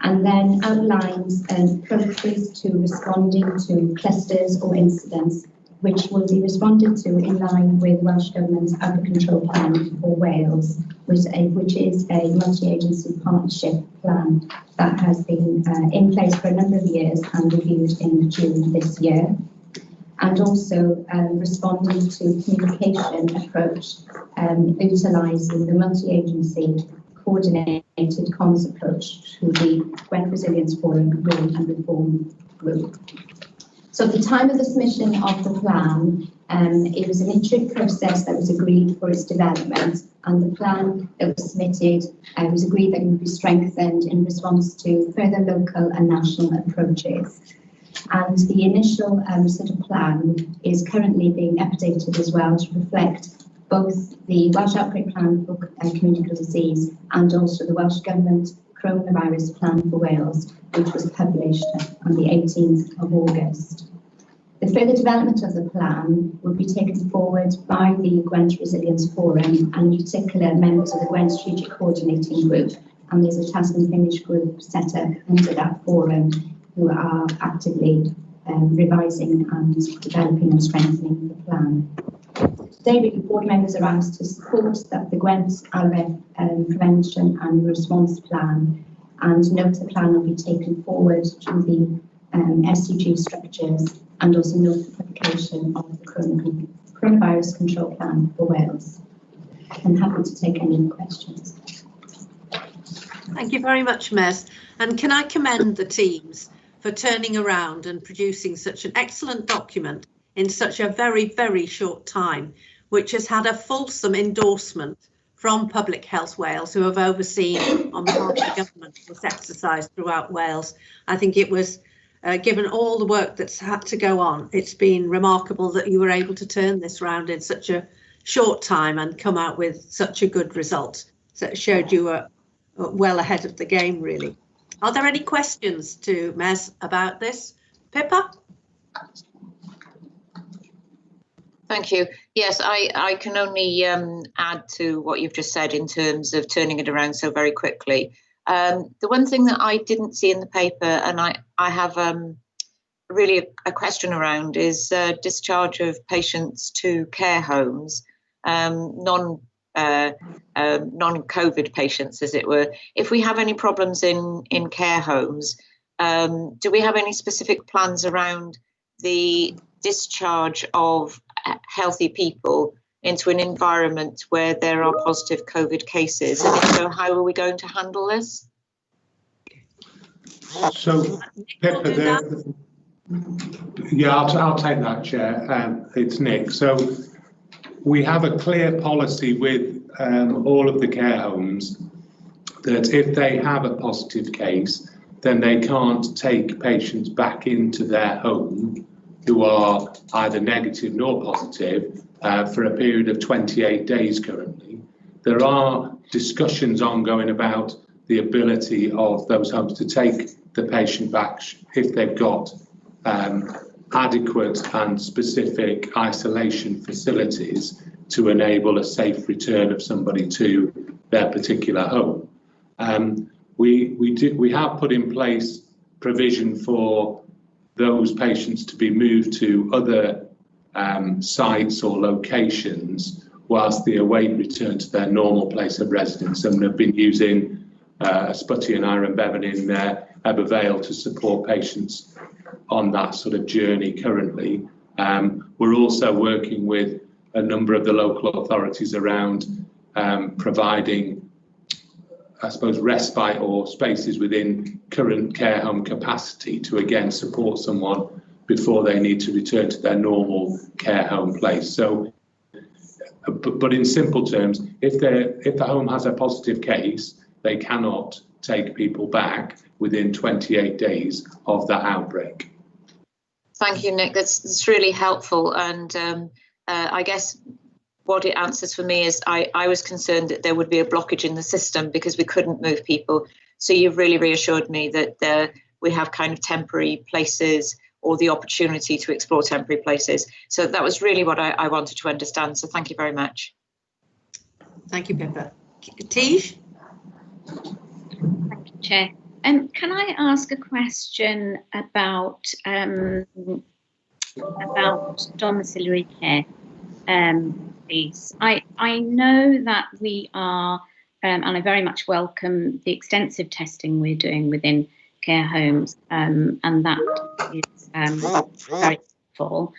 and then outlines approaches to responding to clusters or incidents, which will be responded to in line with Welsh Government's Outbreak Control Plan for Wales, which is a multi-agency partnership plan that has been in place for a number of years and reviewed in June this year. And also responding to communication approach, utilising the multi-agency coordinated comms approach through the Gwent Resilience Forum Will and Reform Group. So at the time of the submission of the plan, it was an iterative process that was agreed for its development, and the plan that was submitted was agreed that it would be strengthened in response to further local and national approaches. And the initial sort of plan is currently being updated as well to reflect both the Welsh Outbreak Plan for Communicable Disease and also the Welsh Government Coronavirus Plan for Wales, which was published on the 18th of August. The further development of the plan will be taken forward by the Gwent Resilience Forum and in particular members of the Gwent Strategic Coordinating Group, and there's a task and finish group set up under that forum who are actively revising and developing and strengthening the plan. Today, really, board members are asked to support that the Gwent RF Prevention and Response Plan, and note the plan will be taken forward to the SCG structures, and also note the publication of the Coronavirus Control Plan for Wales. I'm happy to take any questions. Thank you very much, Mez. And can I commend the teams for turning around and producing such an excellent document in such a very, very short time, which has had a fulsome endorsement from Public Health Wales, who have overseen on behalf of the government this exercise throughout Wales. I think it was, given all the work that's had to go on, it's been remarkable that you were able to turn this round in such a short time and come out with such a good result. So it showed you were well ahead of the game, really. Are there any questions to Mez about this? Pippa? Thank you. Yes, I can only add to what you've just said in terms of turning it around so very quickly. The one thing that I didn't see in the paper, and I have really a question around, is discharge of patients to care homes, non-COVID patients, as it were. If we have any problems in care homes, do we have any specific plans around the discharge of healthy people into an environment where there are positive COVID cases? And if so, how are we going to handle this? So, Pippa, I'll take that, Chair. It's Nick. So we have a clear policy with all of the care homes that if they have a positive case, then they can't take patients back into their home who are either negative nor positive for a period of 28 days currently. There are discussions ongoing about the ability of those homes to take the patient back if they've got adequate and specific isolation facilities to enable a safe return of somebody to their particular home. We have put in place provision for those patients to be moved to other sites or locations whilst they await return to their normal place of residence, and have been using Ysbyty and Iron Bevan in Ebbw Vale to support patients on that sort of journey currently. We're also working with a number of the local authorities around providing, I suppose, respite or spaces within current care home capacity to again support someone before they need to return to their normal care home place. So, but in simple terms, if the home has a positive case, they cannot take people back within 28 days of that outbreak. Thank you, Nick. That's really helpful, and I guess what it answers for me is I was concerned that there would be a blockage in the system because we couldn't move people. So you've really reassured me that we have kind of temporary places or the opportunity to explore temporary places. So that was really what I wanted to understand. So thank you very much. Thank you, Pippa. Tish? Thank you, Chair. Can I ask a question about domiciliary care, please? I know that we are, and I very much welcome the extensive testing we're doing within care homes, and that is very helpful.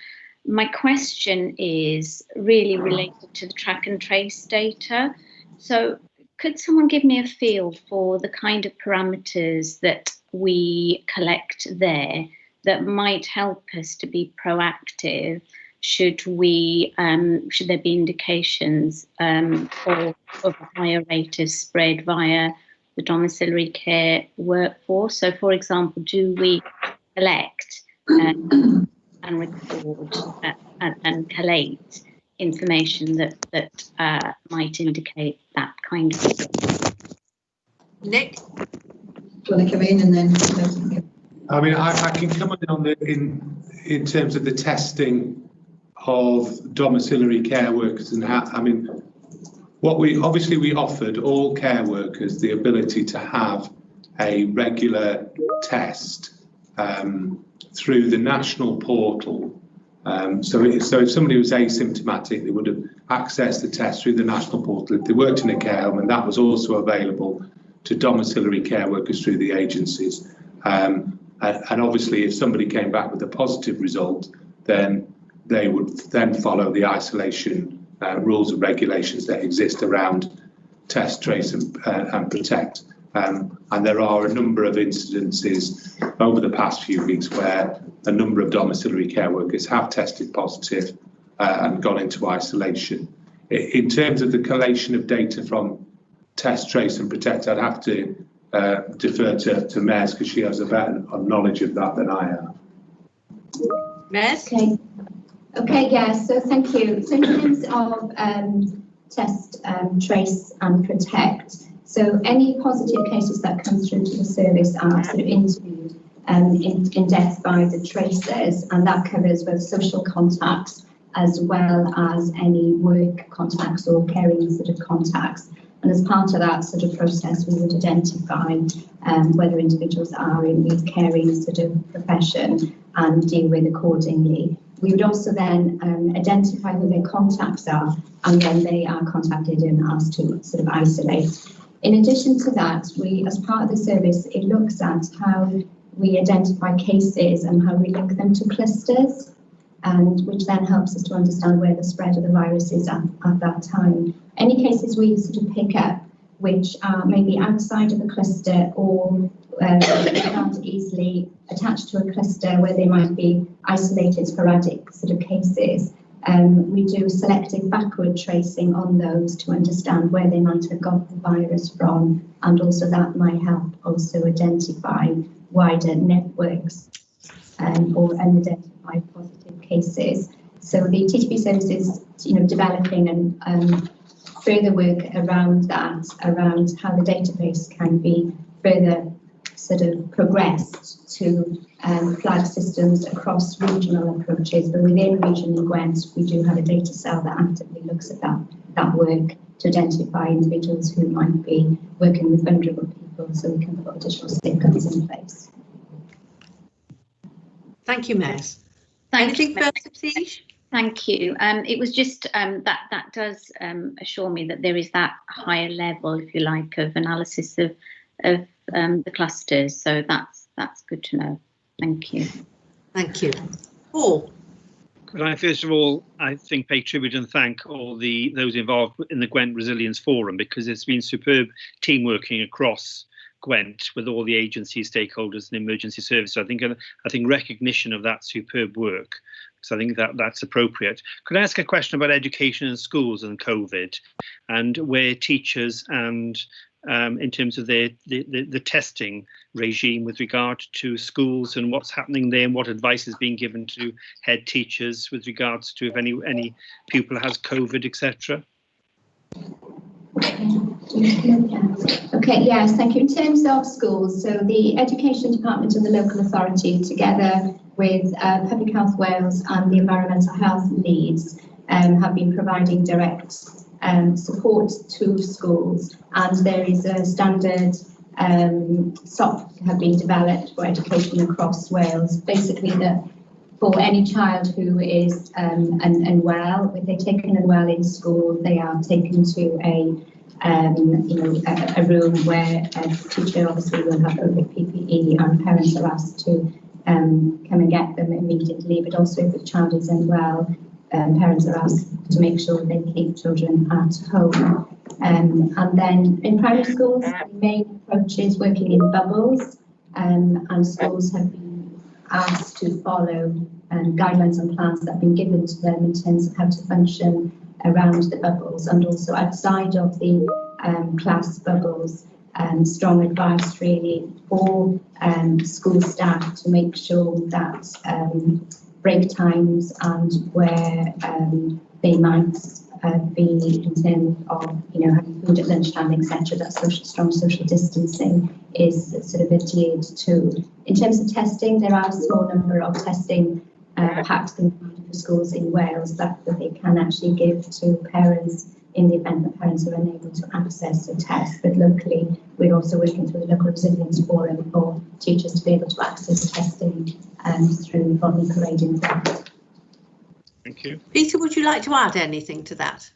My question is really related to the track and trace data. So could someone give me a feel for the kind of parameters that we collect there that might help us to be proactive should there be indications of a higher rate of spread via the domiciliary care workforce? So, for example, do we collect and record and collate information that might indicate that kind of thing? Nick? Do you want to come in and then? I mean, I can come in on in terms of the testing of domiciliary care workers and how, I mean, what we offered all care workers the ability to have a regular test through the national portal. So if somebody was asymptomatic, they would have accessed the test through the national portal if they worked in a care home, and that was also available to domiciliary care workers through the agencies. And obviously, if somebody came back with a positive result, then they would then follow the isolation rules and regulations that exist around test, trace and protect. And there are a number of incidences over the past few weeks where a number of domiciliary care workers have tested positive and gone into isolation. In terms of the collation of data from test, trace and protect, I'd have to defer to Mez because she has a better knowledge of that than I have. Mez? Okay, yes, so thank you. So in terms of test, trace and protect, so any positive cases that come through to the service are sort of interviewed in depth by the tracers, and that covers both social contacts as well as any work contacts or caring sort of contacts. And as part of that sort of process, we would identify whether individuals are in the caring sort of profession and deal with accordingly. We would also then identify who their contacts are, and then they are contacted and asked to sort of isolate. In addition to that, we, as part of the service, it looks at how we identify cases and how we link them to clusters, and which then helps us to understand where the spread of the virus is at that time. Any cases we sort of pick up which are maybe outside of the cluster or can't easily attach to a cluster where they might be isolated sporadic sort of cases, we do selective backward tracing on those to understand where they might have got the virus from, and also that might help also identify wider networks or unidentified positive cases. So the TTP service is, developing and further work around that, around how the database can be further sort of progressed to flag systems across regional approaches. But within Region Gwent, we do have a data cell that actively looks at that work to identify individuals who might be working with vulnerable people, so we can put additional safeguards in place. Thank you, Mez. Anything further, please? Thank you. It was just that does assure me that there is that higher level, if you like, of analysis of the clusters. So that's good to know. Thank you. Thank you. Paul. Could I first of all, I think, pay tribute and thank all those involved in the Gwent Resilience Forum, because it's been superb team working across Gwent with all the agencies, stakeholders and emergency services. I think recognition of that superb work, because I think that's appropriate. Could I ask a question about education in schools and COVID, and where teachers and in terms of the testing regime with regard to schools and what's happening there, and what advice is being given to head teachers with regards to if any pupil has COVID, etc.? Okay, yes, thank you. In terms of schools, so the Education Department and the local authority, together with Public Health Wales and the Environmental Health Leads, have been providing direct support to schools, and there is a standard SOP have been developed for education across Wales. Basically, that for any child who is unwell, if they're taken unwell in school, they are taken to a room where a teacher obviously will have over PPE, and parents are asked to come and get them immediately. But also, if the child is unwell, parents are asked to make sure they keep children at home. And then in primary schools, the main approach is working in bubbles, and schools have been asked to follow guidelines and plans that have been given to them in terms of how to function around the bubbles, and also outside of the class bubbles. Strong advice really for school staff to make sure that break times and where they might be in terms of having food at lunchtime, etc., that strong social distancing is sort of adhered to. In terms of testing, there are a small number of testing packs for schools in Wales that they can actually give to parents in the event that parents are unable to access a test. But locally, we're also working through the Local Resilience Forum for teachers to be able to access testing through Rodney Parade in Gwent. Thank you. Peter, would you like to add anything to that?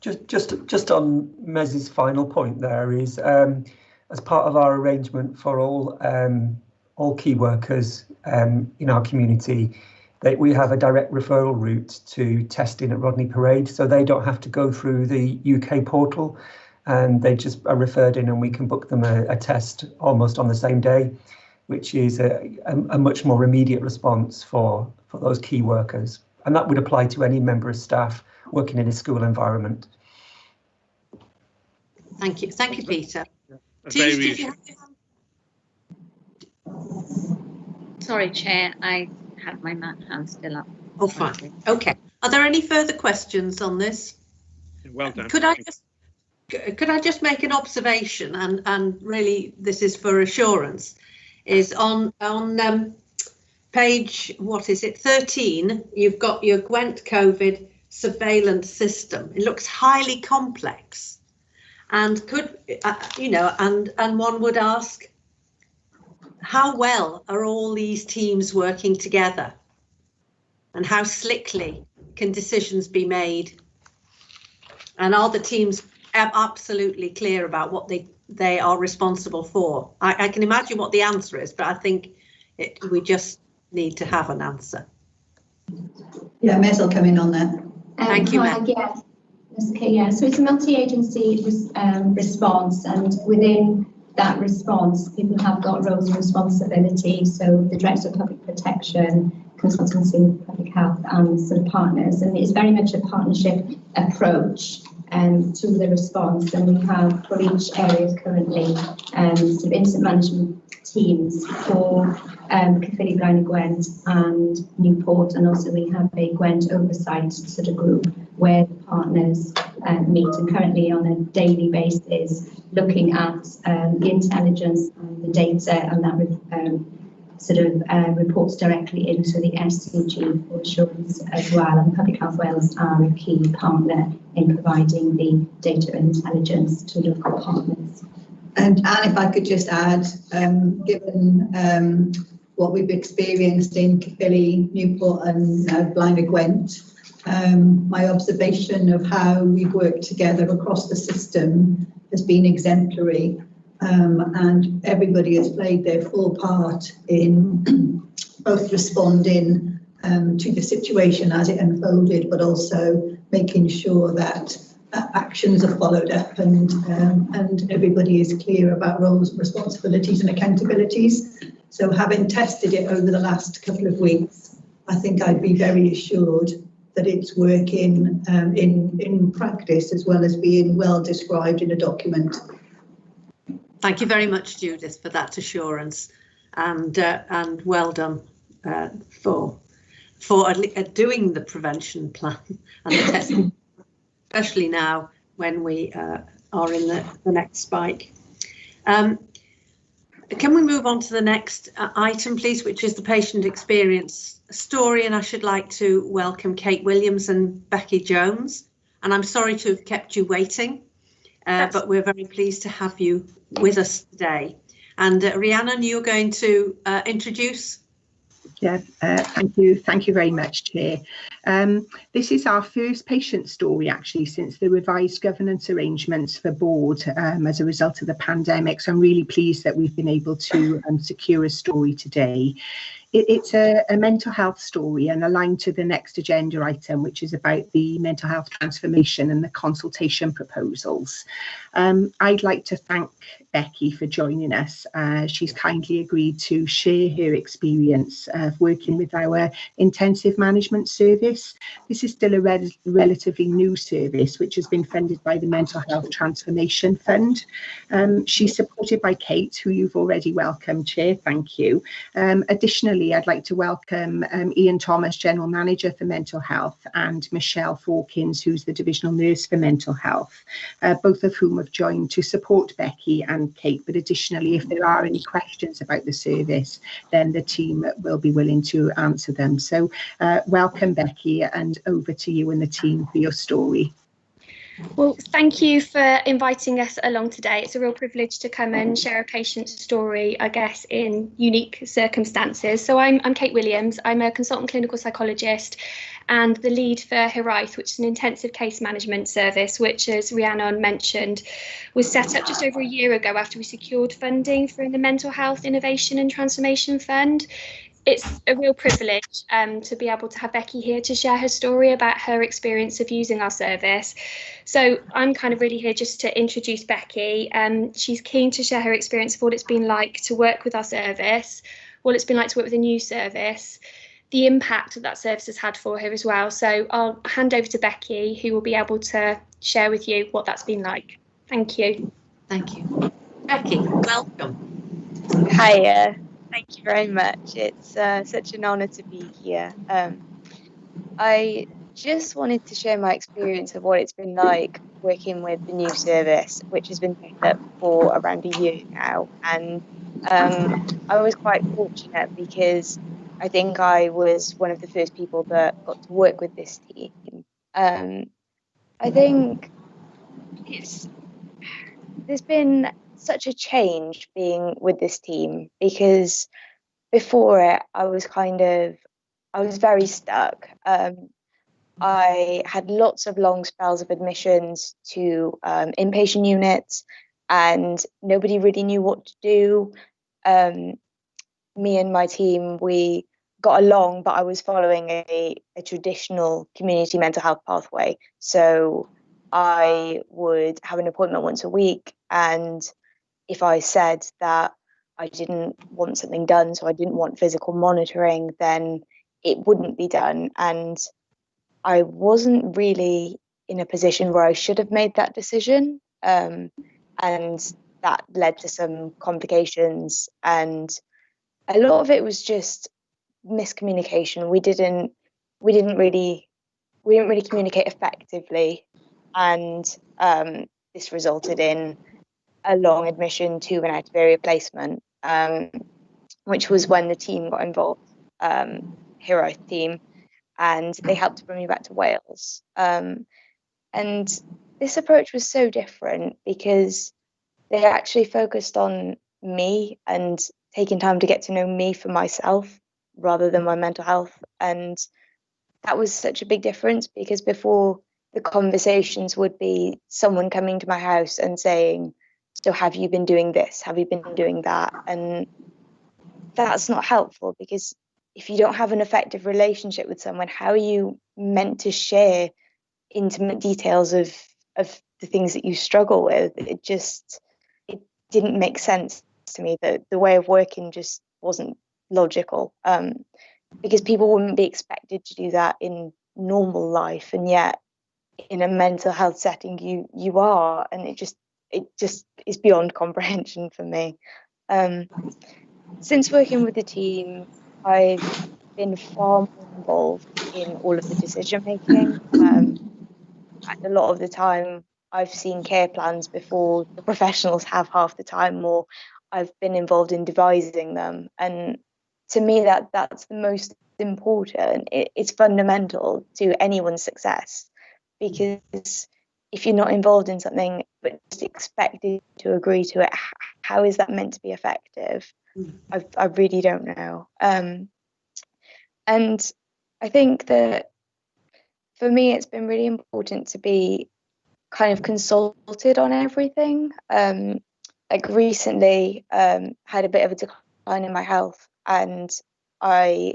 Just on Mez's final point, there is as part of our arrangement for all key workers in our community, that we have a direct referral route to testing at Rodney Parade, so they don't have to go through the UK portal, and they just are referred in, and we can book them a test almost on the same day, which is a much more immediate response for those key workers. And that would apply to any member of staff working in a school environment. Thank you, Peter. Sorry, Chair, I have my hand still up. Oh, fine. Okay. Are there any further questions on this? Well done. Could I just make an observation, and really this is for assurance, is on page, 13, you've got your Gwent COVID surveillance system. It looks highly complex, and could and one would ask, how well are all these teams working together, and how slickly can decisions be made, and are the teams absolutely clear about what they are responsible for? I can imagine what the answer is, but I think we just need to have an answer. Yeah, Mez will come in on that. Thank you, Mez. Yeah. Okay, yeah. So it's a multi-agency response, and within that response, people have got roles and responsibilities. So the Director of Public Protection consultancy with public health and sort of partners, and it's very much a partnership approach to the response. And we have for each area currently sort of incident management teams for Caerphilly, Blaen y Gwent and Newport, and also we have a Gwent oversight sort of group where the partners meet, and currently on a daily basis looking at the intelligence and the data, and that reports directly into the SCG for assurance as well. And Public Health Wales are a key partner in providing the data and intelligence to local partners. And if I could just add, given what we've experienced in Caerphilly, Newport and Blaen y Gwent, my observation of how we've worked together across the system has been exemplary, and everybody has played their full part in both responding to the situation as it unfolded, but also making sure that actions are followed up and everybody is clear about roles, responsibilities and accountabilities. So having tested it over the last couple of weeks, I think I'd be very assured that it's working in practice as well as being well described in a document. Thank you very much, Judith, for that assurance, and well done for doing the prevention plan and the testing, especially now when we are in the next spike. Can we move on to the next item, please, which is the patient experience story? And I should like to welcome Kate Williams and Becky Jones. And I'm sorry to have kept you waiting, but we're very pleased to have you with us today. And Rhiannon, you're going to introduce. Yeah, thank you very much, Chair. This is our first patient story actually since the revised governance arrangements for board as a result of the pandemic, so I'm really pleased that we've been able to secure a story today. It's a mental health story and aligned to the next agenda item, which is about the mental health transformation and the consultation proposals. I'd like to thank Becky for joining us. She's kindly agreed to share her experience of working with our intensive management service. This is still a relatively new service, which has been funded by the Mental Health Transformation Fund. She's supported by Kate, who you've already welcomed, Chair. Thank you. Additionally, I'd like to welcome Ian Thomas, General Manager for Mental Health, and Michelle Fawkins, who's the Divisional Nurse for Mental Health, both of whom have joined to support Becky and Kate. But additionally, if there are any questions about the service, then the team will be willing to answer them. So welcome, Becky, and over to you and the team for your story. Well, thank you for inviting us along today. It's a real privilege to come and share a patient's story, I guess, in unique circumstances. So I'm Kate Williams. I'm a consultant clinical psychologist and the lead for Hiraeth, which is an intensive case management service, which, as Rhiannon mentioned, was set up just over a year ago after we secured funding from the Mental Health Innovation and Transformation Fund. It's a real privilege to be able to have Becky here to share her story about her experience of using our service. So I'm kind of really here just to introduce Becky. She's keen to share her experience of what it's been like to work with our service, what it's been like to work with a new service, the impact that service has had for her as well. So I'll hand over to Becky, who will be able to share with you what that's been like. Thank you. Thank you. Becky, welcome. Hiya. Thank you very much. It's such an honour to be here. I just wanted to share my experience of what it's been like working with the new service, which has been set up for around a year now. And I was quite fortunate because I think I was one of the first people that got to work with this team. I think there's been such a change being with this team, because before it I was very stuck. I had lots of long spells of admissions to inpatient units and nobody really knew what to do. Me and my team, we got along, but I was following a traditional community mental health pathway. So I would have an appointment once a week, and if I said that I didn't want something done, so I didn't want physical monitoring, then it wouldn't be done. And I wasn't really in a position where I should have made that decision. And that led to some complications, and a lot of it was just miscommunication. We didn't really communicate effectively, and this resulted in a long admission to an out of area placement, which was when the team got involved, Hero team, and they helped to bring me back to Wales. And this approach was so different because they actually focused on me and taking time to get to know me for myself rather than my mental health. And that was such a big difference, because before, the conversations would be someone coming to my house and saying, so have you been doing this? Have you been doing that? And that's not helpful, because if you don't have an effective relationship with someone, how are you meant to share intimate details of the things that you struggle with? It didn't make sense to me. That the way of working just wasn't logical, because people wouldn't be expected to do that in normal life, and yet in a mental health setting you are, and it just is beyond comprehension for me. Since working with the team, I've been far more involved in all of the decision making. A lot of the time I've seen care plans before the professionals have half the time, or I've been involved in devising them. And to me, that's the most important. It's fundamental to anyone's success, because if you're not involved in something but just expected to agree to it, how is that meant to be effective? I really don't know. And I think that for me, it's been really important to be kind of consulted on everything. Like recently, had a bit of a decline in my health, and I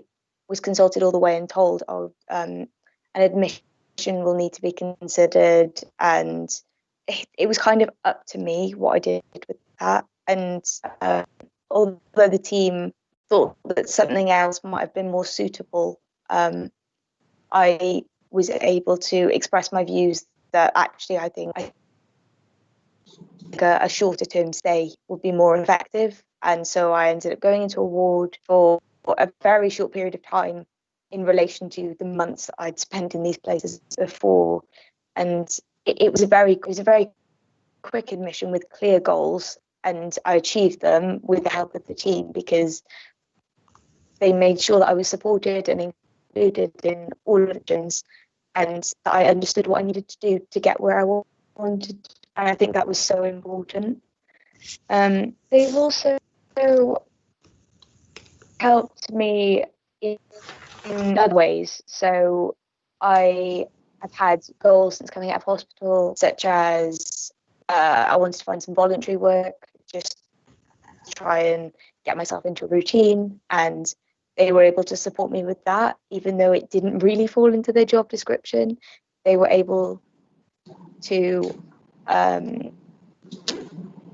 was consulted all the way and told, an admission will need to be considered, and it was kind of up to me what I did with that. And although the team thought that something else might have been more suitable, I was able to express my views that actually I think a shorter term stay would be more effective. And so I ended up going into a ward for a very short period of time in relation to the months that I'd spent in these places before. And it was a very quick admission with clear goals, and I achieved them with the help of the team, because they made sure that I was supported and included in all of the things, and that I understood what I needed to do to get where I wanted. And I think that was so important. They've also helped me in other ways. So I have had goals since coming out of hospital, such as I wanted to find some voluntary work, just to try and get myself into a routine, and they were able to support me with that, even though it didn't really fall into their job description. They were able to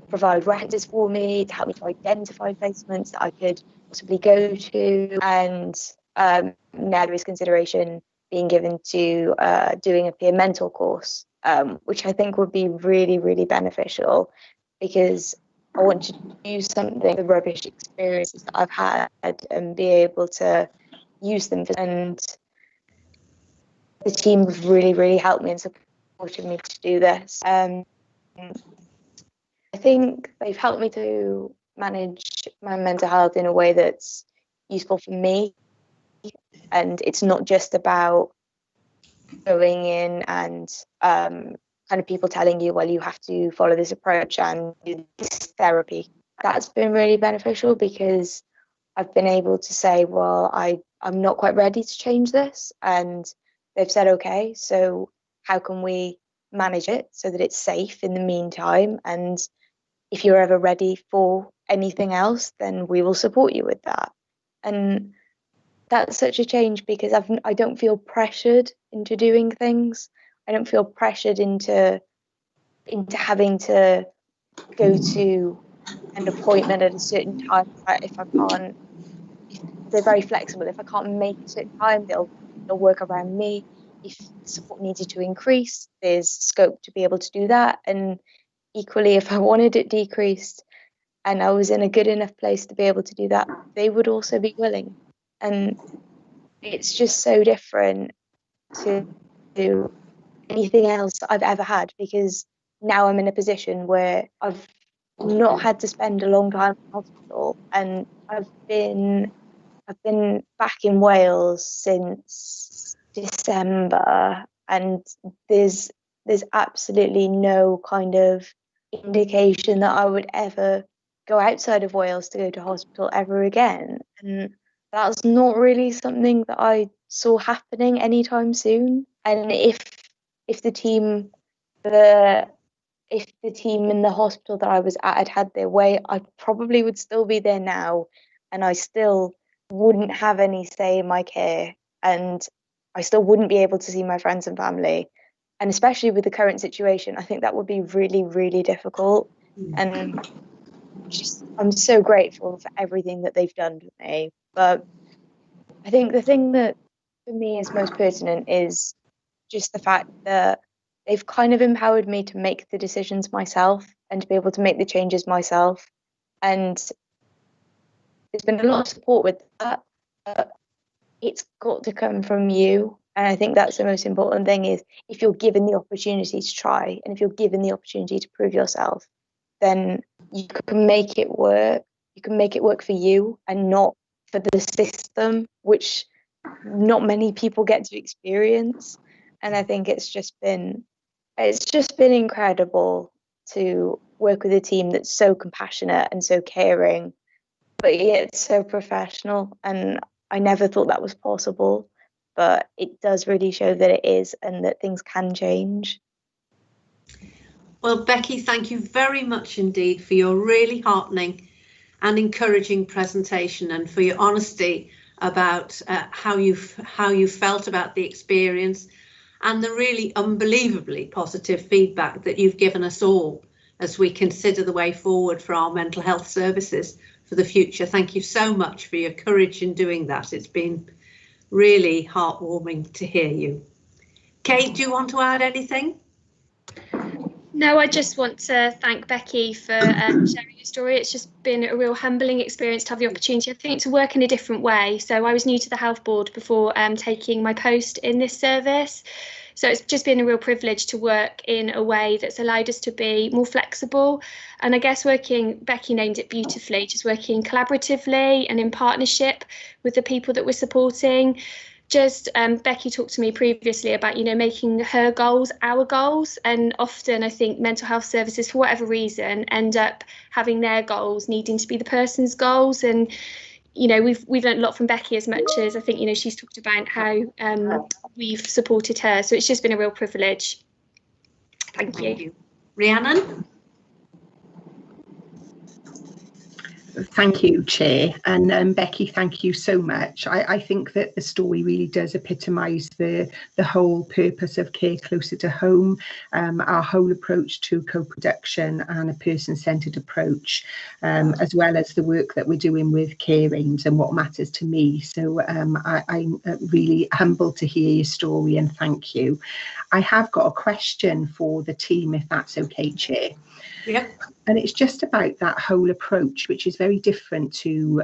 provide references for me, to help me to identify placements that I could possibly go to. And now there is consideration being given to doing a peer mentor course, which I think would be really, really beneficial, because I want to use something, the rubbish experiences that I've had, and be able to use them. And the team have really, really helped me and supported me to do this. I think they've helped me to manage my mental health in a way that's useful for me. And it's not just about going in and kind of people telling you, well, you have to follow this approach and do this therapy. That's been really beneficial, because I've been able to say, well, I'm not quite ready to change this. And they've said, okay, so how can we manage it so that it's safe in the meantime? And if you're ever ready for anything else, then we will support you with that. And that's such a change, because I don't feel pressured into doing things. I don't feel pressured into having to go to an appointment at a certain time if I can't. they're very flexible. If I can't make it at time, they'll work around me. If support needed to increase, there's scope to be able to do that. And equally, if I wanted it decreased and I was in a good enough place to be able to do that, they would also be willing. And it's just so different to anything else I've ever had, because now I'm in a position where I've not had to spend a long time in hospital, and I've been back in Wales since December, and there's absolutely no kind of indication that I would ever go outside of Wales to go to hospital ever again. And that's not really something that I saw happening anytime soon. And if the team in the hospital that I was at had their way, I probably would still be there now, and I still wouldn't have any say in my care, and I still wouldn't be able to see my friends and family. And especially with the current situation, I think that would be really, really difficult. And I'm so grateful for everything that they've done for me. But I think the thing that for me is most pertinent is just the fact that they've kind of empowered me to make the decisions myself and to be able to make the changes myself. And there's been a lot of support with that, but it's got to come from you. And I think that's the most important thing, is if you're given the opportunity to try, and if you're given the opportunity to prove yourself, then you can make it work. You can make it work for you and not for the system, which not many people get to experience. And I think it's just been incredible to work with a team that's so compassionate and so caring, but yet so professional. And I never thought that was possible, but it does really show that it is, and that things can change. Well, Becky, thank you very much indeed for your really heartening and encouraging presentation, and for your honesty about how you felt about the experience, and the really unbelievably positive feedback that you've given us all as we consider the way forward for our mental health services for the future. Thank you so much for your courage in doing that. It's been really heartwarming to hear you. Kate, do you want to add anything? No, I just want to thank Becky for sharing your story. It's just been a real humbling experience to have the opportunity, I think, to work in a different way. So I was new to the health board before taking my post in this service. So it's just been a real privilege to work in a way that's allowed us to be more flexible. And I guess Becky named it beautifully, just working collaboratively and in partnership with the people that we're supporting. Just Becky talked to me previously about, making her goals our goals, and often I think mental health services, for whatever reason, end up having their goals needing to be the person's goals. And we've learned a lot from Becky, as much as I think she's talked about how we've supported her. So it's just been a real privilege. Thank you. Rhiannon? Thank you, Chair, and Becky, thank you so much. I think that the story really does epitomise the whole purpose of Care Closer to Home, our whole approach to co-production and a person-centred approach, as well as the work that we're doing with Care Aims and what matters to me. So I'm really humbled to hear your story, and thank you. I have got a question for the team, if that's okay, Chair. Yeah. And it's just about that whole approach, which is very different to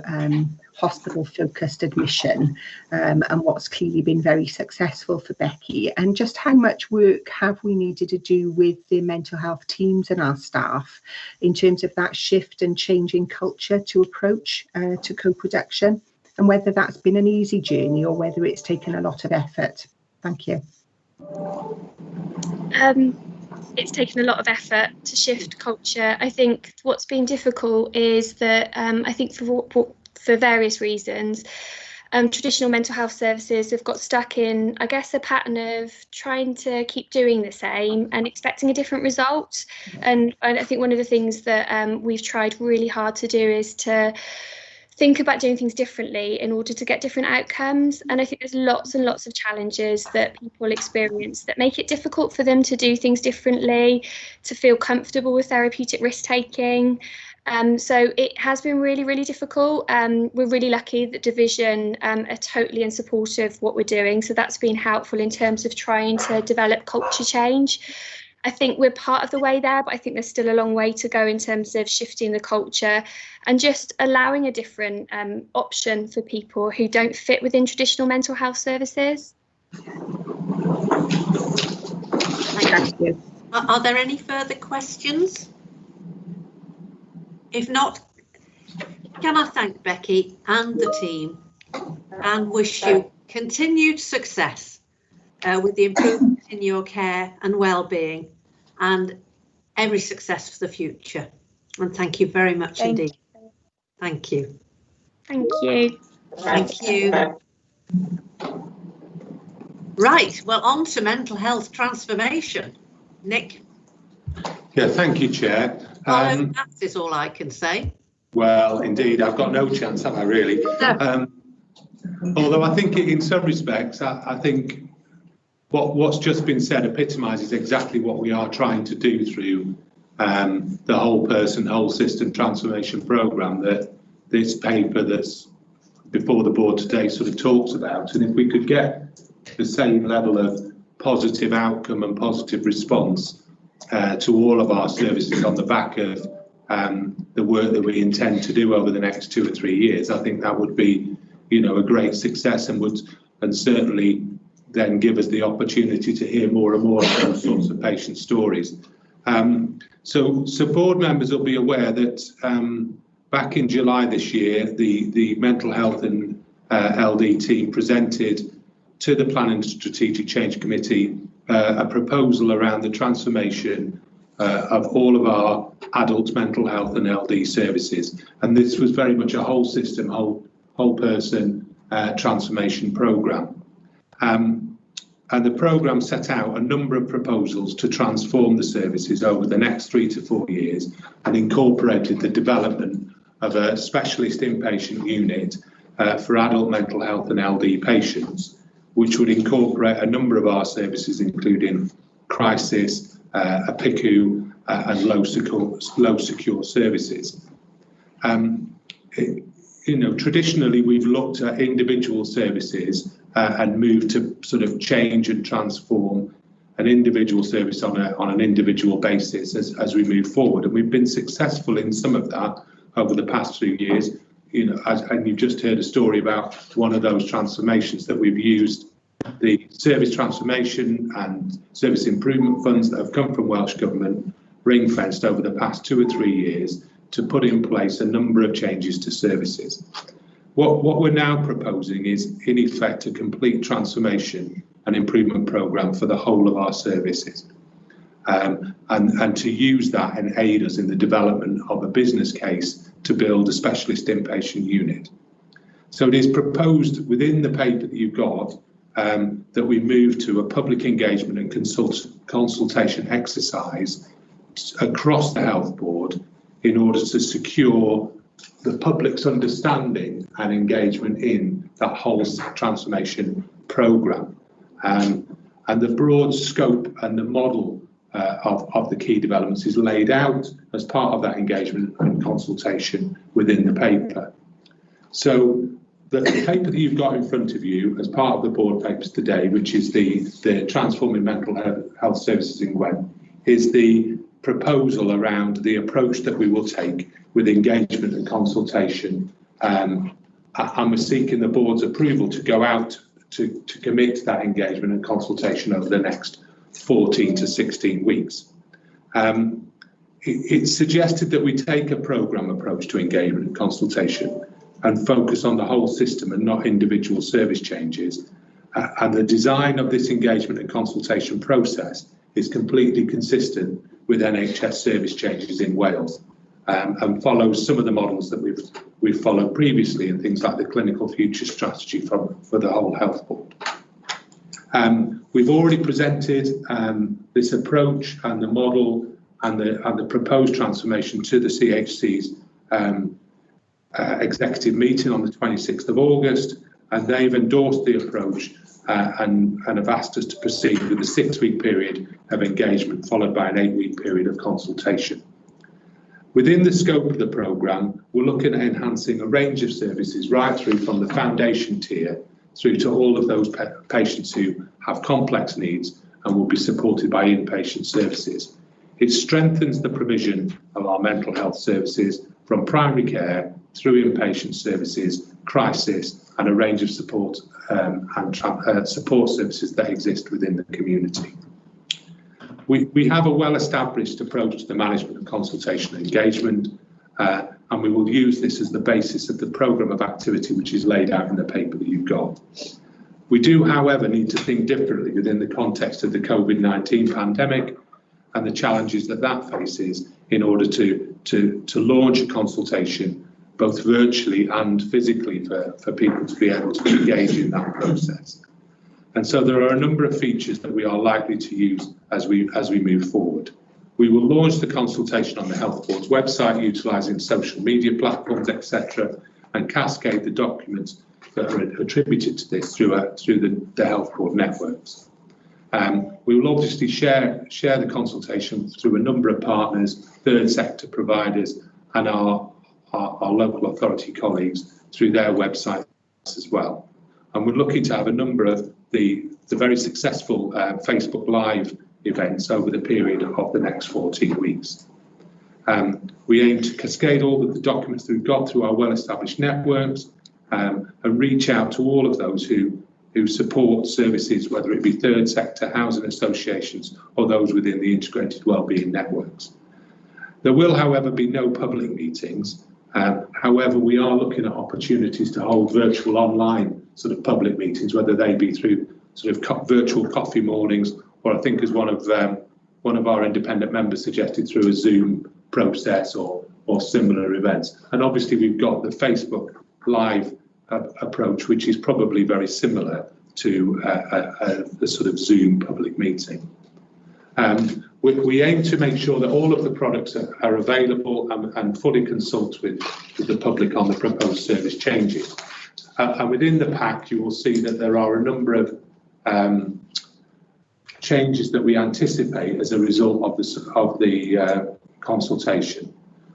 hospital-focused admission, and what's clearly been very successful for Becky. And just how much work have we needed to do with the mental health teams and our staff in terms of that shift and changing culture to approach to co-production, and whether that's been an easy journey or whether it's taken a lot of effort. Thank you. It's taken a lot of effort to shift culture. I think what's been difficult is that I think for various reasons, traditional mental health services have got stuck in, I guess, a pattern of trying to keep doing the same and expecting a different result. And I think one of the things that we've tried really hard to do is to think about doing things differently in order to get different outcomes. And I think there's lots and lots of challenges that people experience that make it difficult for them to do things differently, to feel comfortable with therapeutic risk taking. So it has been really, really difficult. We're really lucky that Division are totally in support of what we're doing. So that's been helpful in terms of trying to develop culture change. I think we're part of the way there, but I think there's still a long way to go in terms of shifting the culture and just allowing a different option for people who don't fit within traditional mental health services. Thank you. Are there any further questions? If not, can I thank Becky and the team and wish you continued success with the improvement in your care and well-being, and every success for the future. And thank you very much indeed. Thank you. Thank you. Thank you. Right, well, on to mental health transformation. Nick. Yeah, thank you, Chair. That is all I can say. Well, indeed, I've got no chance, have I really? No. Although I think in some respects, I think what's just been said epitomises exactly what we are trying to do through the whole person, whole system transformation programme that this paper that's before the board today sort of talks about. And if we could get the same level of positive outcome and positive response to all of our services on the back of the work that we intend to do over the next 2 or 3 years, I think that would be, you know, a great success and certainly then give us the opportunity to hear more and more of those sorts of patient stories. So board members will be aware that back in July this year, the Mental Health and LD team presented to the Planning and Strategic Change Committee a proposal around the transformation of all of our adult mental health and LD services. And this was very much a whole system, whole person transformation programme. And the programme set out a number of proposals to transform the services over the next 3 to 4 years and incorporated the development of a specialist inpatient unit for adult mental health and LD patients, which would incorporate a number of our services, including crisis, a PICU, and low secure services. You know, traditionally we've looked at individual services and moved to sort of change and transform an individual service on an individual basis as we move forward, and we've been successful in some of that over the past few years. You know, and you've just heard a story about one of those transformations that we've used the service transformation and service improvement funds that have come from Welsh Government, ring-fenced over the past 2 or 3 years to put in place a number of changes to services. What we're now proposing is, in effect, a complete transformation and improvement programme for the whole of our services, and to use that and aid us in the development of a business case to build a specialist inpatient unit. So it is proposed within the paper that you've got that we move to a public engagement and consultation exercise across the Health Board in order to secure the public's understanding and engagement in that whole transformation programme. And the broad scope and the model of the key developments is laid out as part of that engagement and consultation within the paper. So the paper that you've got in front of you as part of the board papers today, which is the Transforming Mental Health Services in Gwent, is the proposal around the approach that we will take with engagement and consultation, and we're seeking the board's approval to go out to commit to that engagement and consultation over the next 14 to 16 weeks. It's suggested that we take a programme approach to engagement and consultation and focus on the whole system and not individual service changes. And the design of this engagement and consultation process is completely consistent with NHS service changes in Wales, and follows some of the models that we've followed previously in things like the Clinical Future Strategy for the whole Health Board. We've already presented this approach and the model and the proposed transformation to the CHC's executive meeting on the 26th of August, and they've endorsed the approach and have asked us to proceed with a 6-week period of engagement followed by an 8-week period of consultation. Within the scope of the programme, we're looking at enhancing a range of services right through from the foundation tier through to all of those patients who have complex needs and will be supported by inpatient services. It strengthens the provision of our mental health services from primary care through inpatient services, crisis, and a range of support support services that exist within the community. We have a well-established approach to the management of consultation and engagement, and we will use this as the basis of the programme of activity which is laid out in the paper that you've got. We do, however, need to think differently within the context of the COVID-19 pandemic and the challenges that faces in order to launch a consultation both virtually and physically for people to be able to engage in that process. And so there are a number of features that we are likely to use as we move forward. We will launch the consultation on the Health Board's website, utilising social media platforms, etc., and cascade the documents that are attributed to this through the Health Board networks. We will obviously share the consultation through a number of partners, third sector providers, and our local authority colleagues through their websites as well. And we're looking to have a number of the very successful Facebook Live events over the period of the next 14 weeks. We aim to cascade all of the documents that we've got through our well-established networks and reach out to all of those who support services, whether it be third sector, housing associations, or those within the integrated wellbeing networks. There will, however, be no public meetings. However, we are looking at opportunities to hold virtual online sort of public meetings, whether they be through sort of virtual coffee mornings, or I think as one of our independent members suggested, through a Zoom process or similar events. And obviously we've got the Facebook Live approach, which is probably very similar to a sort of Zoom public meeting. We aim to make sure that all of the products are available and fully consult with the public on the proposed service changes. And within the pack, you will see that there are a number of changes that we anticipate as a result of the consultation.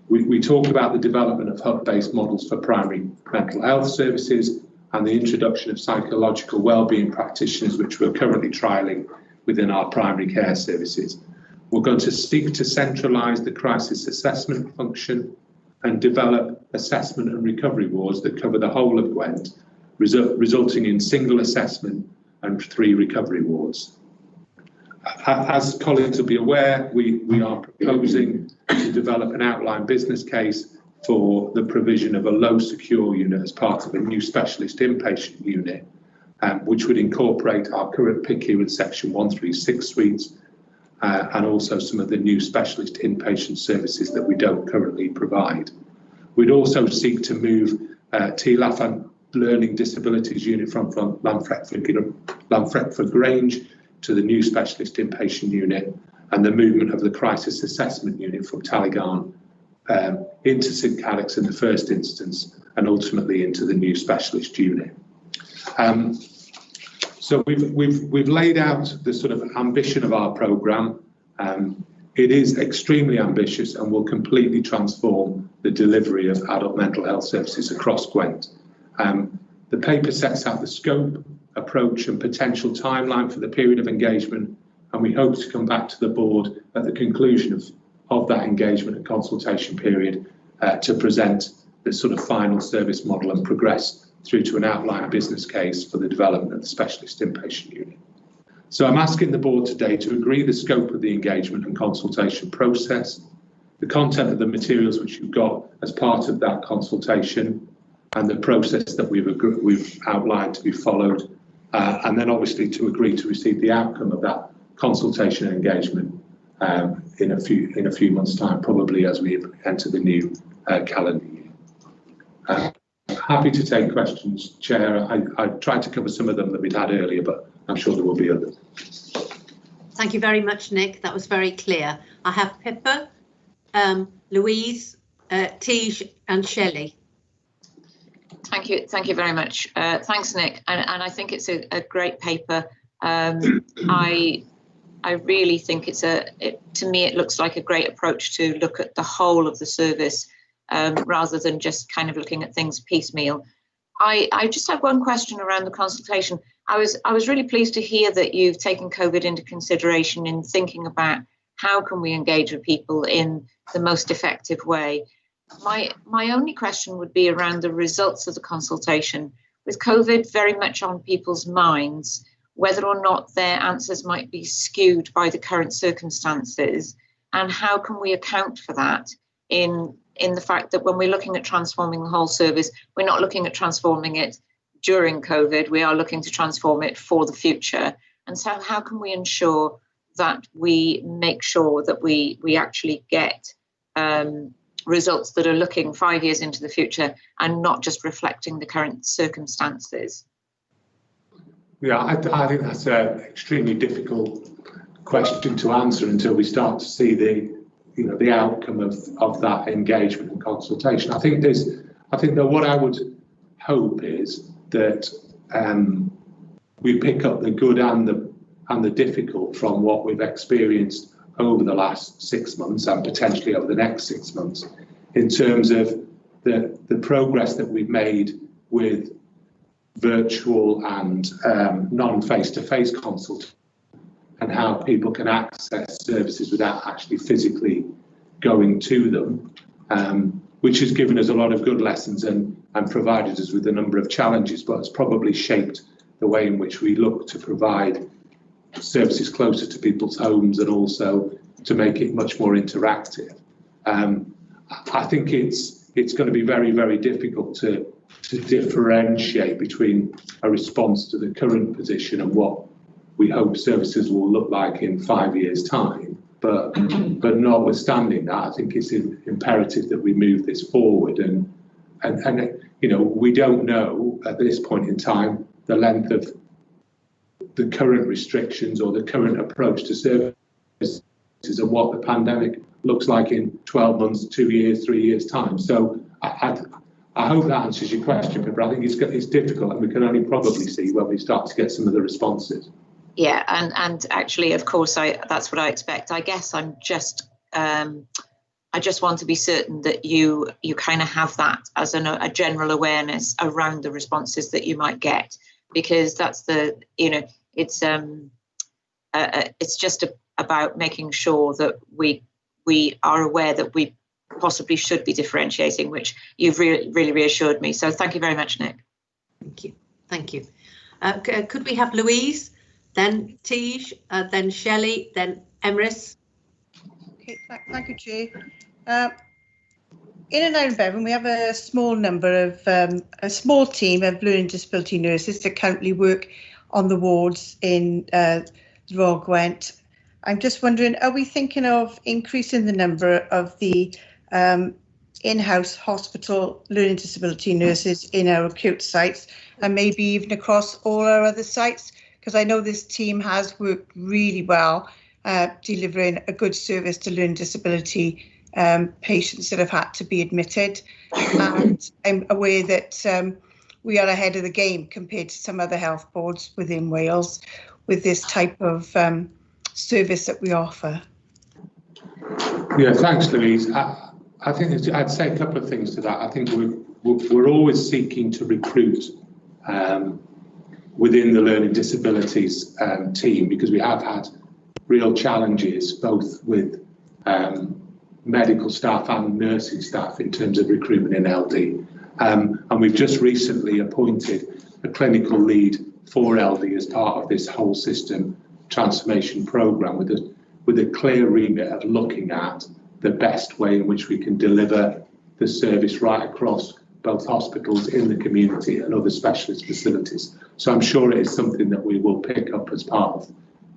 We talk about the development of hub-based models for primary mental health services and the introduction of psychological wellbeing practitioners, which we're currently trialling within our primary care services. We're going to seek to centralise the crisis assessment function and develop assessment and recovery wards that cover the whole of Gwent, resulting in single assessment and 3 recovery wards. As colleagues will be aware, we are proposing to develop an outline business case for the provision of a low secure unit as part of a new specialist inpatient unit, which would incorporate our current PICU and Section 136 suites, and also some of the new specialist inpatient services that we don't currently provide. We'd also seek to move TLAF and Learning Disabilities Unit from Llanfretford Grange to the new specialist inpatient unit, and the movement of the crisis assessment unit from Tallygarn into St Calix in the first instance, and ultimately into the new specialist unit. So we've laid out the sort of ambition of our programme. It is extremely ambitious and will completely transform the delivery of adult mental health services across Gwent. The paper sets out the scope, approach and potential timeline for the period of engagement, and we hope to come back to the board at the conclusion of that engagement and consultation period to present the sort of final service model and progress through to an outline business case for the development of the specialist inpatient unit. So I'm asking the board today to agree the scope of the engagement and consultation process, the content of the materials which you've got as part of that consultation, and the process that we've outlined to be followed, and then obviously to agree to receive the outcome of that consultation and engagement in a few months' time, probably as we enter the new calendar year. Happy to take questions, Chair. I tried to cover some of them that we'd had earlier, but I'm sure there will be others. Thank you very much, Nick. That was very clear. I have Pippa, Louise, Tej and Shelley. Thank you very much. Thanks, Nick. And I think it's a great paper. I I really think to me, it looks like a great approach to look at the whole of the service rather than just kind of looking at things piecemeal. I just have one question around the consultation. I was really pleased to hear that you've taken COVID into consideration in thinking about how can we engage with people in the most effective way. My only question would be around the results of the consultation. With COVID very much on people's minds, whether or not their answers might be skewed by the current circumstances, and how can we account for that in the fact that when we're looking at transforming the whole service, we're not looking at transforming it during COVID, we are looking to transform it for the future. And so how can we ensure that we make sure that we actually get results that are looking 5 years into the future and not just reflecting the current circumstances? Yeah, I think that's an extremely difficult question to answer until we start to see the outcome of that engagement and consultation. I think that what I would hope is that we pick up the good and the difficult from what we've experienced over the last 6 months and potentially over the next 6 months in terms of the progress that we've made with virtual and non-face-to-face consultation and how people can access services without actually physically going to them, which has given us a lot of good lessons and provided us with a number of challenges, but it's probably shaped the way in which we look to provide services closer to people's homes and also to make it much more interactive. I think it's going to be very, very difficult to differentiate between a response to the current position and what we hope services will look like in 5 years' time. But notwithstanding that, I think it's imperative that we move this forward. And we don't know at this point in time the length of the current restrictions or the current approach to services and what the pandemic looks like in 12 months, 2 years, 3 years' time. So I hope that answers your question, but I think it's difficult, and we can only probably see when we start to get some of the responses. Yeah, and actually, of course, that's what I expect. I guess I just want to be certain that you kind of have that as a general awareness around the responses that you might get, because that's it's just about making sure that we are aware that we possibly should be differentiating, which you've really reassured me. So thank you very much, Nick. Thank you. Could we have Louise, then Tej, then Shelley, then Emrys? Okay, thank you, Chair. In and out of Bevan, we have a small team of learning disability nurses that currently work on the wards in the Royal Gwent. I'm just wondering, are we thinking of increasing the number of the in-house hospital learning disability nurses in our acute sites and maybe even across all our other sites? Because I know this team has worked really well delivering a good service to learning disability patients that have had to be admitted. And I'm aware that we are ahead of the game compared to some other health boards within Wales with this type of service that we offer. Yeah, thanks, Louise. I think I'd say a couple of things to that. I think we're always seeking to recruit within the learning disabilities team, because we have had real challenges both with medical staff and nursing staff in terms of recruitment in LD. And we've just recently appointed a clinical lead for LD as part of this whole system transformation programme with a clear remit of looking at the best way in which we can deliver the service right across both hospitals in the community and other specialist facilities. So I'm sure it is something that we will pick up as part of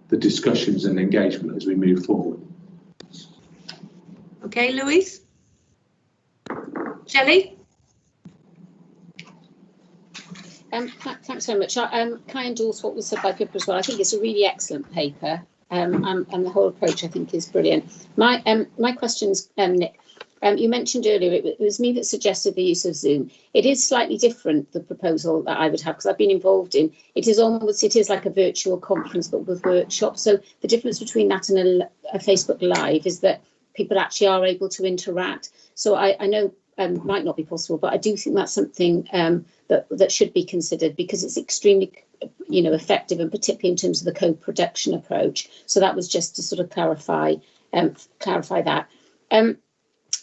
the discussions and engagement as we move forward. Okay, Louise? Shelley? Thanks very much. Can I endorse what was said by Pippa as well? I think it's a really excellent paper, and the whole approach I think is brilliant. My questions, Nick, You mentioned earlier, it was me that suggested the use of Zoom. It is slightly different, the proposal that I would have, because I've been involved in. It is like a virtual conference, but with workshops. So the difference between that and a Facebook Live is that people actually are able to interact. So I know might not be possible, but I do think that's something that should be considered, because it's extremely, effective, and particularly in terms of the co-production approach. So that was just to sort of clarify that.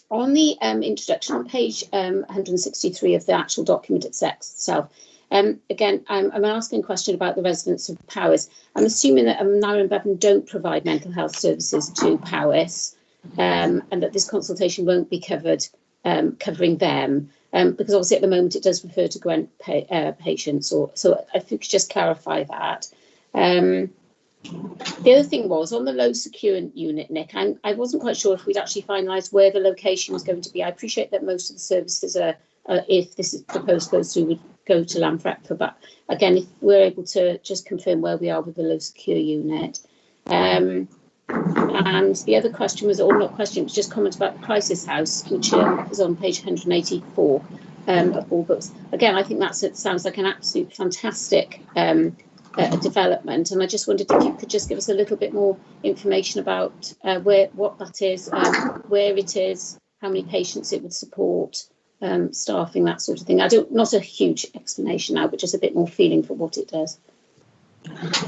On the introduction on page 163 of the actual document itself, again, I'm asking a question about the residents of Powys. I'm assuming that Narrow and Bevan don't provide mental health services to Powys, and that this consultation won't be covering them, because obviously at the moment it does refer to Gwent patients. So I think just clarify that. The other thing was on the low secure unit, Nick, I wasn't quite sure if we'd actually finalised where the location was going to be. I appreciate that most of the services are, if this proposed goes through, would go to Lamfrector, but again, if we're able to just confirm where we are with the low secure unit. And the other question was, or not question, it was just comment about the crisis house, which is on page 184 of all books. Again, I think sounds like an absolute fantastic development, and I just wondered if you could just give us a little bit more information about what that is, where it is, how many patients it would support, staffing, that sort of thing. Not a huge explanation now, but just a bit more feeling for what it does.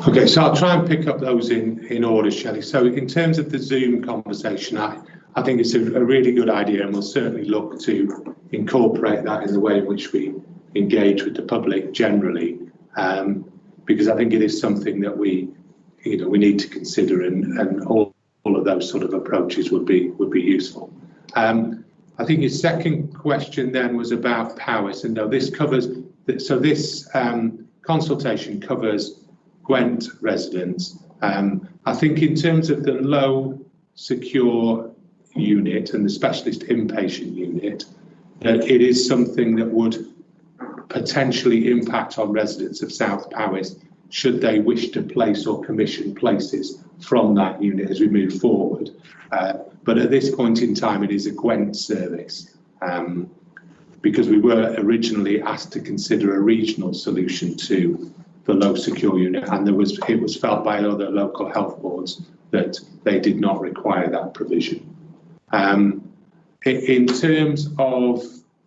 Okay, so I'll try and pick up those in order, Shelley. So in terms of the Zoom conversation, I think it's a really good idea, and we'll certainly look to incorporate that in the way in which we engage with the public generally. Because I think it is something that we need to consider, and all of those sort of approaches would be useful. I think your second question then was about Powys, and no, this covers. So this consultation covers Gwent residents. I think in terms of the low secure unit and the specialist inpatient unit, that it is something that would potentially impact on residents of South Powys should they wish to place or commission places from that unit as we move forward. But at this point in time, it is a Gwent service, because we were originally asked to consider a regional solution to the low secure unit, and it was felt by other local health boards that they did not require that provision. In terms of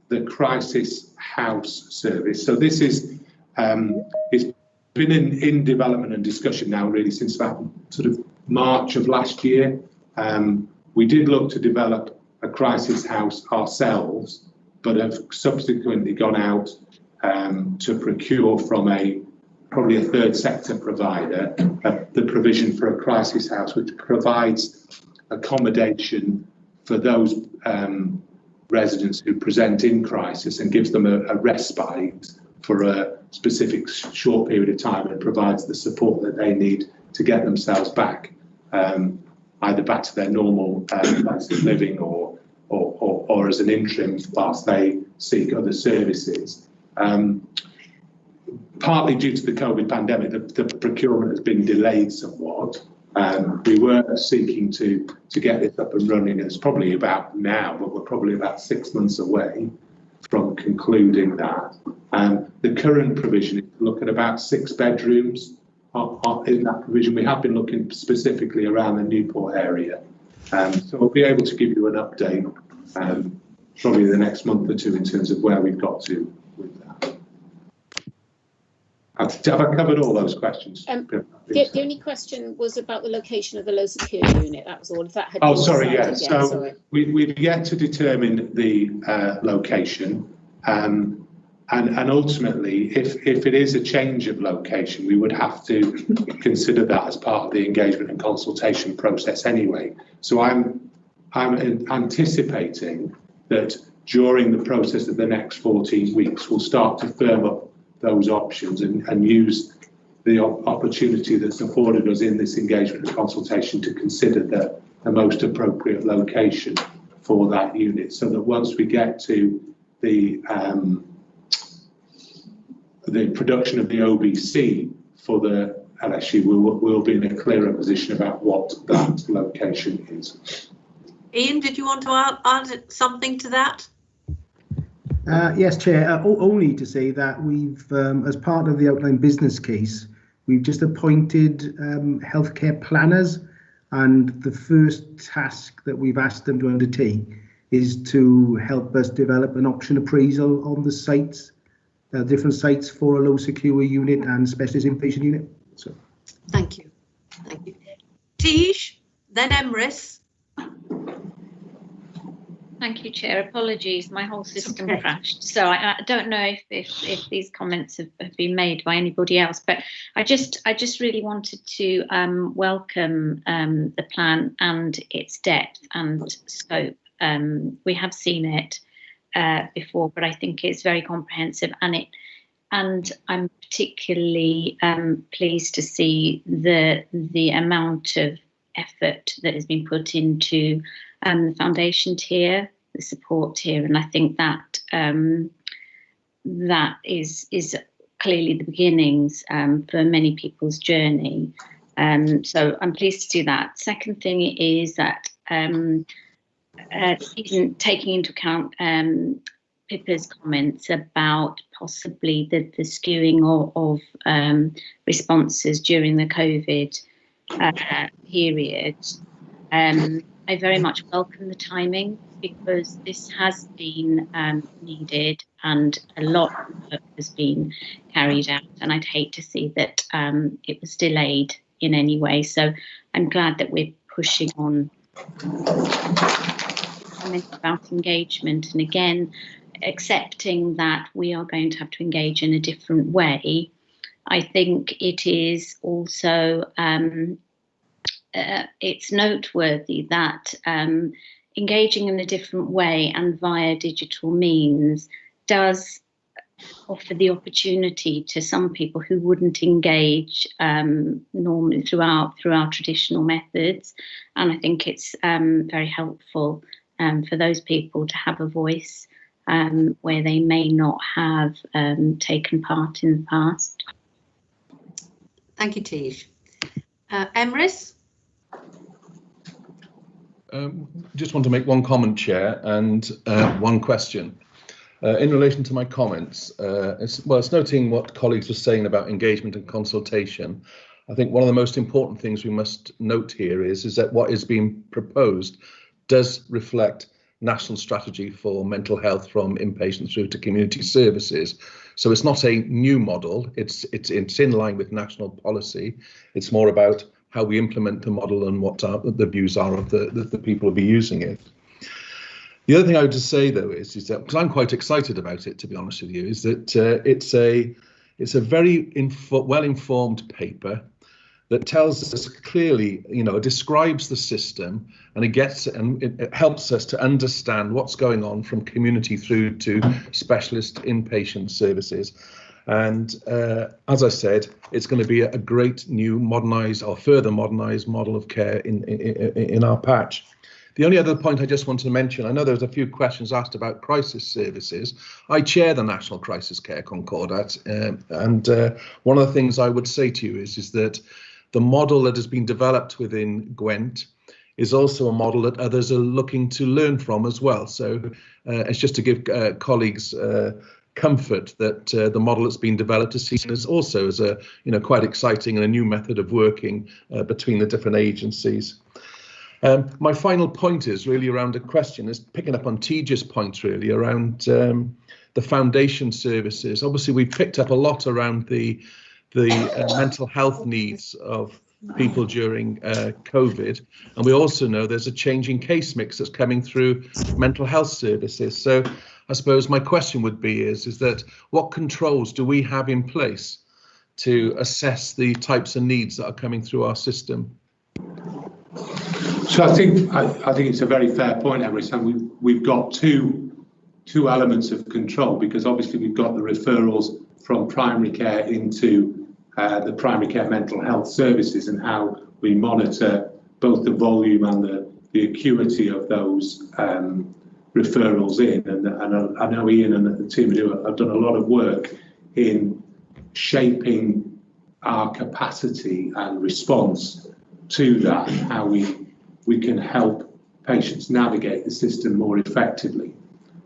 the crisis house service, so this is it's been in development and discussion now really since about sort of March of last year. We did look to develop a crisis house ourselves, but have subsequently gone out to procure from probably a third sector provider the provision for a crisis house, which provides accommodation for those residents who present in crisis and gives them a respite for a specific short period of time, and provides the support that they need to get themselves back, either back to their normal place of living or as an interim whilst they seek other services. Partly due to the COVID pandemic, the procurement has been delayed somewhat. We were seeking to get this up and running. It's probably about now, but we're probably about 6 months away from concluding that. The current provision is to look at about 6 bedrooms in that provision. We have been looking specifically around the Newport area. So we'll be able to give you an update probably the next month or two in terms of where we've got to with that. Have I covered all those questions? The only question was about the location of the low secure unit. That was all. If that had been sorry, yeah. So we've yet to determine the location, and ultimately, if it is a change of location, we would have to consider that as part of the engagement and consultation process anyway. So I'm anticipating that during the process of the next 14 weeks, we'll start to firm up those options and use the opportunity that's afforded us in this engagement and consultation to consider the most appropriate location for that unit, so that once we get to the production of the OBC for the LSU, we'll be in a clearer position about what that location is. Ian, did you want to add something to that? Yes, Chair. Only to say that we've, as part of the outline business case, we've just appointed healthcare planners, and the first task that we've asked them to undertake is to help us develop an option appraisal on the sites, different sites for a low secure unit and specialist inpatient unit. So, thank you. Thank you. Tiege, then Emrys. Thank you, Chair. Apologies, my whole system crashed. So I don't know if these comments have been made by anybody else, but I just really wanted to welcome the plan and its depth and scope. We have seen it before, but I think it's very comprehensive, and I'm particularly pleased to see the amount of effort that has been put into the foundation tier, the support tier, and I think that that is clearly the beginnings for many people's journey. So I'm pleased to do that. Second thing is that taking into account Pippa's comments about possibly the skewing of responses during the COVID period. I very much welcome the timing, because this has been needed and a lot of work has been carried out, and I'd hate to see that it was delayed in any way. So I'm glad that we're pushing on about engagement, and again accepting that we are going to have to engage in a different way. I think it is also it's noteworthy that engaging in a different way and via digital means does offer the opportunity to some people who wouldn't engage normally through our traditional methods, and I think it's very helpful for those people to have a voice where they may not have taken part in the past. Thank you, Tiege. Emrys? Just want to make one comment, Chair, and one question. In relation to my comments, it's noting what colleagues were saying about engagement and consultation. I think one of the most important things we must note here is that what is being proposed does reflect national strategy for mental health from inpatient through to community services. So it's not a new model, it's in line with national policy. It's more about how we implement the model and what the views are of the people who will be using it. The other thing I would just say, though, is that, because I'm quite excited about it, to be honest with you, is that it's a very well-informed paper that tells us clearly, describes the system, and it helps us to understand what's going on from community through to specialist inpatient services. And as I said, it's going to be a great new modernised or further modernised model of care in our patch. The only other point I just wanted to mention, I know there's a few questions asked about crisis services. I chair the National Crisis Care Concordat, and one of the things I would say to you is that the model that has been developed within Gwent is also a model that others are looking to learn from as well. So it's just to give colleagues comfort that the model that's been developed is seen as also as a quite exciting and a new method of working between the different agencies. My final point is really around a question, is picking up on Tiege's point really around the foundation services. Obviously, we've picked up a lot around the mental health needs of people during COVID, and we also know there's a changing case mix that's coming through mental health services. So I suppose my question would be is that what controls do we have in place to assess the types of needs that are coming through our system? So I think it's a very fair point, Emrys, and we've got two elements of control, because obviously we've got the referrals from primary care into the primary care mental health services, and how we monitor both the volume and the acuity of those referrals in. And I know Ian and the team have done a lot of work in shaping our capacity and response to that, how we can help patients navigate the system more effectively.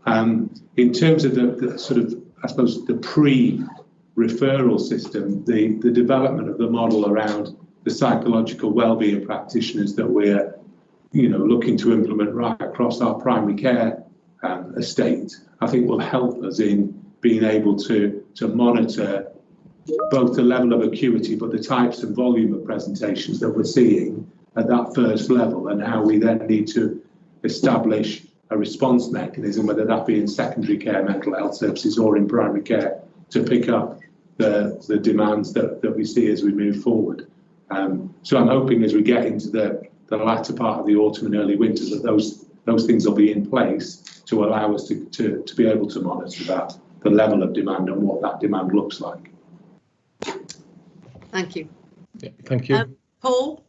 In terms of the sort of, I suppose, the pre-referral system, the development of the model around the psychological wellbeing practitioners that we're, looking to implement right across our primary care estate, I think will help us in being able to monitor both the level of acuity, but the types and volume of presentations that we're seeing at that first level, and how we then need to establish a response mechanism, whether that be in secondary care mental health services or in primary care, to pick up the demands that we see as we move forward. So I'm hoping as we get into the latter part of the autumn and early winter that those things will be in place to allow us to be able to monitor that, the level of demand and what that demand looks like. Thank you. Yeah, thank you. Paul?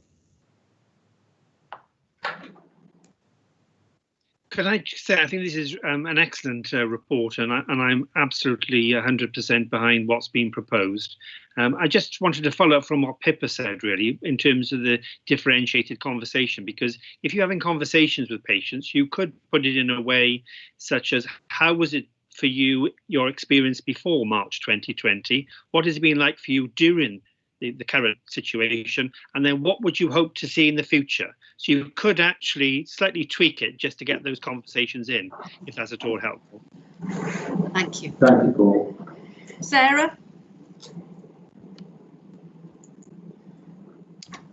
Could I just say, I think this is an excellent report, and I'm absolutely 100% behind what's been proposed. I just wanted to follow up from what Pippa said, really, in terms of the differentiated conversation, because if you're having conversations with patients, you could put it in a way such as, how was it for you, your experience before March 2020? What has it been like for you during the current situation, and then what would you hope to see in the future? So you could actually slightly tweak it just to get those conversations in, if that's at all helpful. Thank you. Thank you, Paul. Sarah?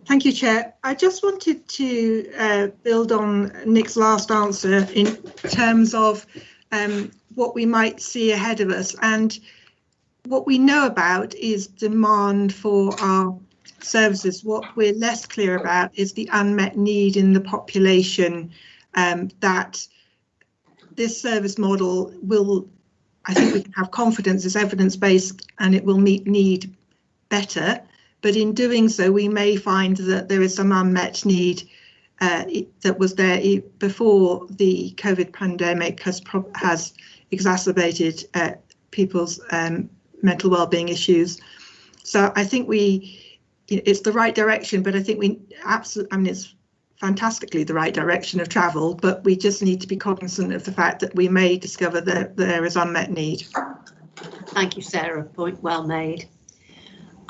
Thank you, Chair. I just wanted to build on Nick's last answer in terms of what we might see ahead of us. And what we know about is demand for our services. What we're less clear about is the unmet need in the population, that this service model will, I think we can have confidence, is evidence-based and it will meet need better. But in doing so, we may find that there is some unmet need that was there before the COVID pandemic has exacerbated people's mental well-being issues. So I think it's the right direction, but I think it's fantastically the right direction of travel, but we just need to be cognizant of the fact that we may discover that there is unmet need. Thank you, Sarah. Point well made.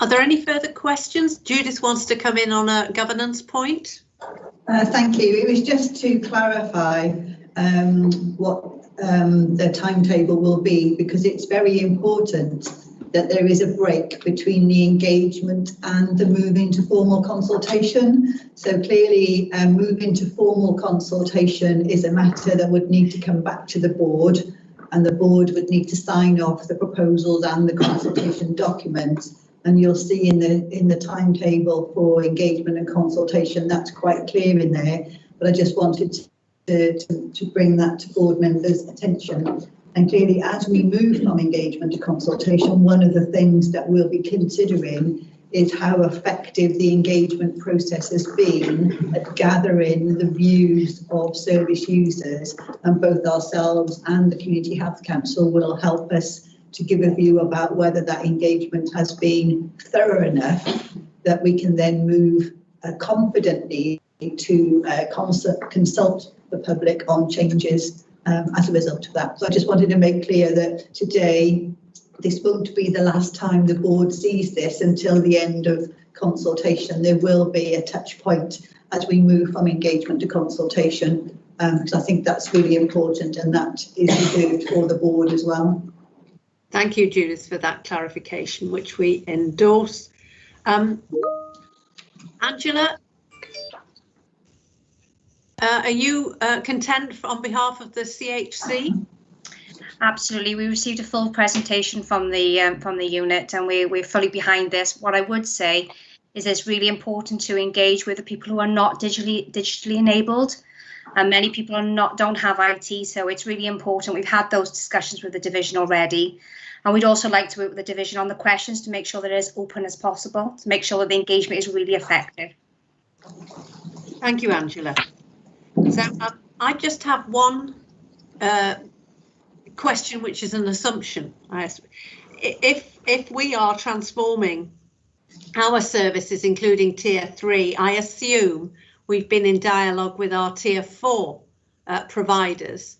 Are there any further questions? Judith wants to come in on a governance point. Thank you. It was just to clarify what the timetable will be, because it's very important that there is a break between the engagement and the move into formal consultation. So clearly, move into formal consultation is a matter that would need to come back to the board, and the board would need to sign off the proposals and the consultation documents. And you'll see in the timetable for engagement and consultation, that's quite clear in there. But I just wanted to bring that to board members' attention. And clearly, as we move from engagement to consultation, one of the things that we'll be considering is how effective the engagement process has been at gathering the views of service users, and both ourselves and the Community Health Council will help us to give a view about whether that engagement has been thorough enough that we can then move confidently to consult the public on changes as a result of that. So I just wanted to make clear that today this won't be the last time the board sees this until the end of consultation. There will be a touch point as we move from engagement to consultation, because I think that's really important, and that is reserved for the board as well. Thank you, Judith, for that clarification, which we endorse. Angela, are you content on behalf of the CHC? Absolutely. We received a full presentation from the unit, and we're fully behind this. What I would say is it's really important to engage with the people who are not digitally enabled. And many people don't have IT, so it's really important. We've had those discussions with the division already. And we'd also like to work with the division on the questions to make sure that it is open as possible, to make sure that the engagement is really effective. Thank you, Angela. So I just have one question, which is an assumption. If we are transforming our services, including Tier 3, I assume we've been in dialogue with our tier 4 providers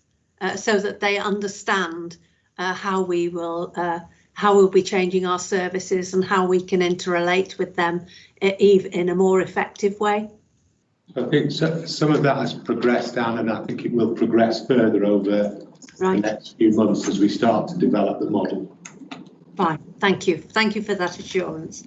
so that they understand how we'll be changing our services and how we can interrelate with them in a more effective way. I think some of that has progressed, Anne, and I think it will progress further over the next few months as we start to develop the model. Fine, thank you. Thank you for that assurance.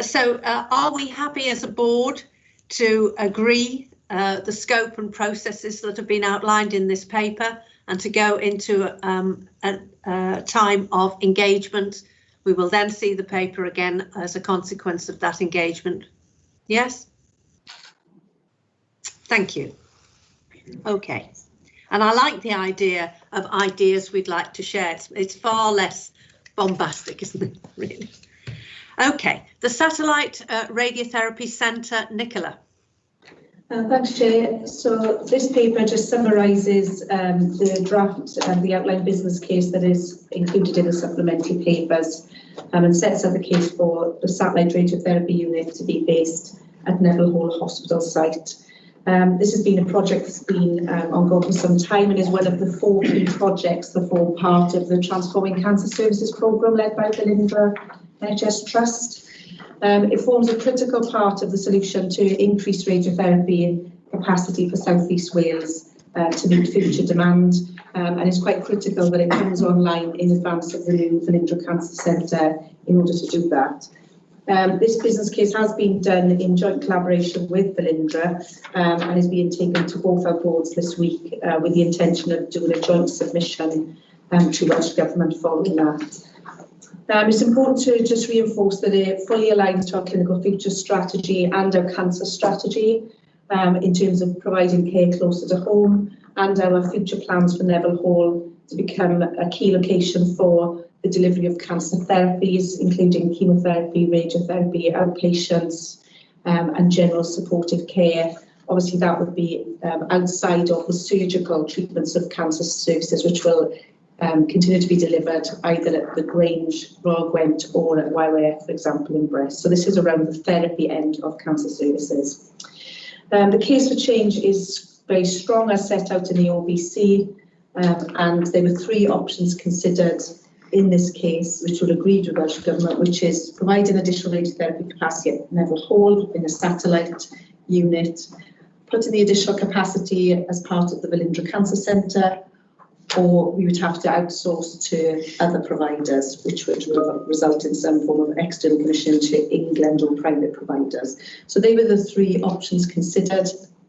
So are we happy as a board to agree the scope and processes that have been outlined in this paper and to go into a time of engagement? We will then see the paper again as a consequence of that engagement. Yes? Thank you. Okay. And I like the idea of ideas we'd like to share. It's far less bombastic, isn't it, really? Okay, the Satellite Radiotherapy Centre, Nicola. Thanks, Chair. So this paper just summarises the draft and the outline business case that is included in the supplementary papers and sets out the case for the satellite radiotherapy unit to be based at Neville Hall Hospital site. This has been a project that's been ongoing for some time and is one of the 4 key projects that form part of the Transforming Cancer Services programme led by the Lindra NHS Trust. It forms a critical part of the solution to increase radiotherapy capacity for South East Wales to meet future demand, and it's quite critical that it comes online in advance of the new Lindra Cancer Centre in order to do that. This business case has been done in joint collaboration with Lindra and is being taken to both our boards this week with the intention of doing a joint submission to Welsh Government following that. It's important to just reinforce that it fully aligns to our clinical future strategy and our cancer strategy in terms of providing care closer to home and our future plans for Neville Hall to become a key location for the delivery of cancer therapies, including chemotherapy, radiotherapy, outpatients and general supportive care. Obviously, that would be outside of the surgical treatments of cancer services, which will continue to be delivered either at the Grange, Royal Gwent or at YYF, for example, in Brest. So this is around the therapy end of cancer services. The case for change is very strong as set out in the OBC, and there were 3 options considered in this case, which were agreed with Welsh Government, which is providing additional radiotherapy capacity at Neville Hall in a satellite unit, putting the additional capacity as part of the Lindra Cancer Centre, or we would have to outsource to other providers, which would result in some form of external commission to England or private providers. So they were the 3 options considered,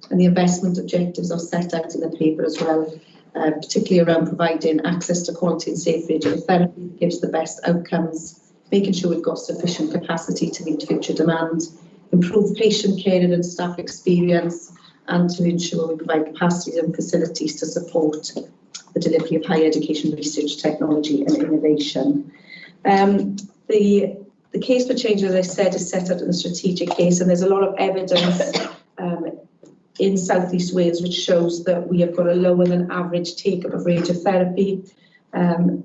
and the investment objectives are set out in the paper as well, particularly around providing access to quality and safe radiotherapy that gives the best outcomes, making sure we've got sufficient capacity to meet future demand, improve patient care and staff experience, and to ensure we provide capacities and facilities to support the delivery of higher education, research, technology and innovation. The case for change, as I said, is set out in the strategic case, and there's a lot of evidence in South East Wales which shows that we have got a lower than average take-up of radiotherapy.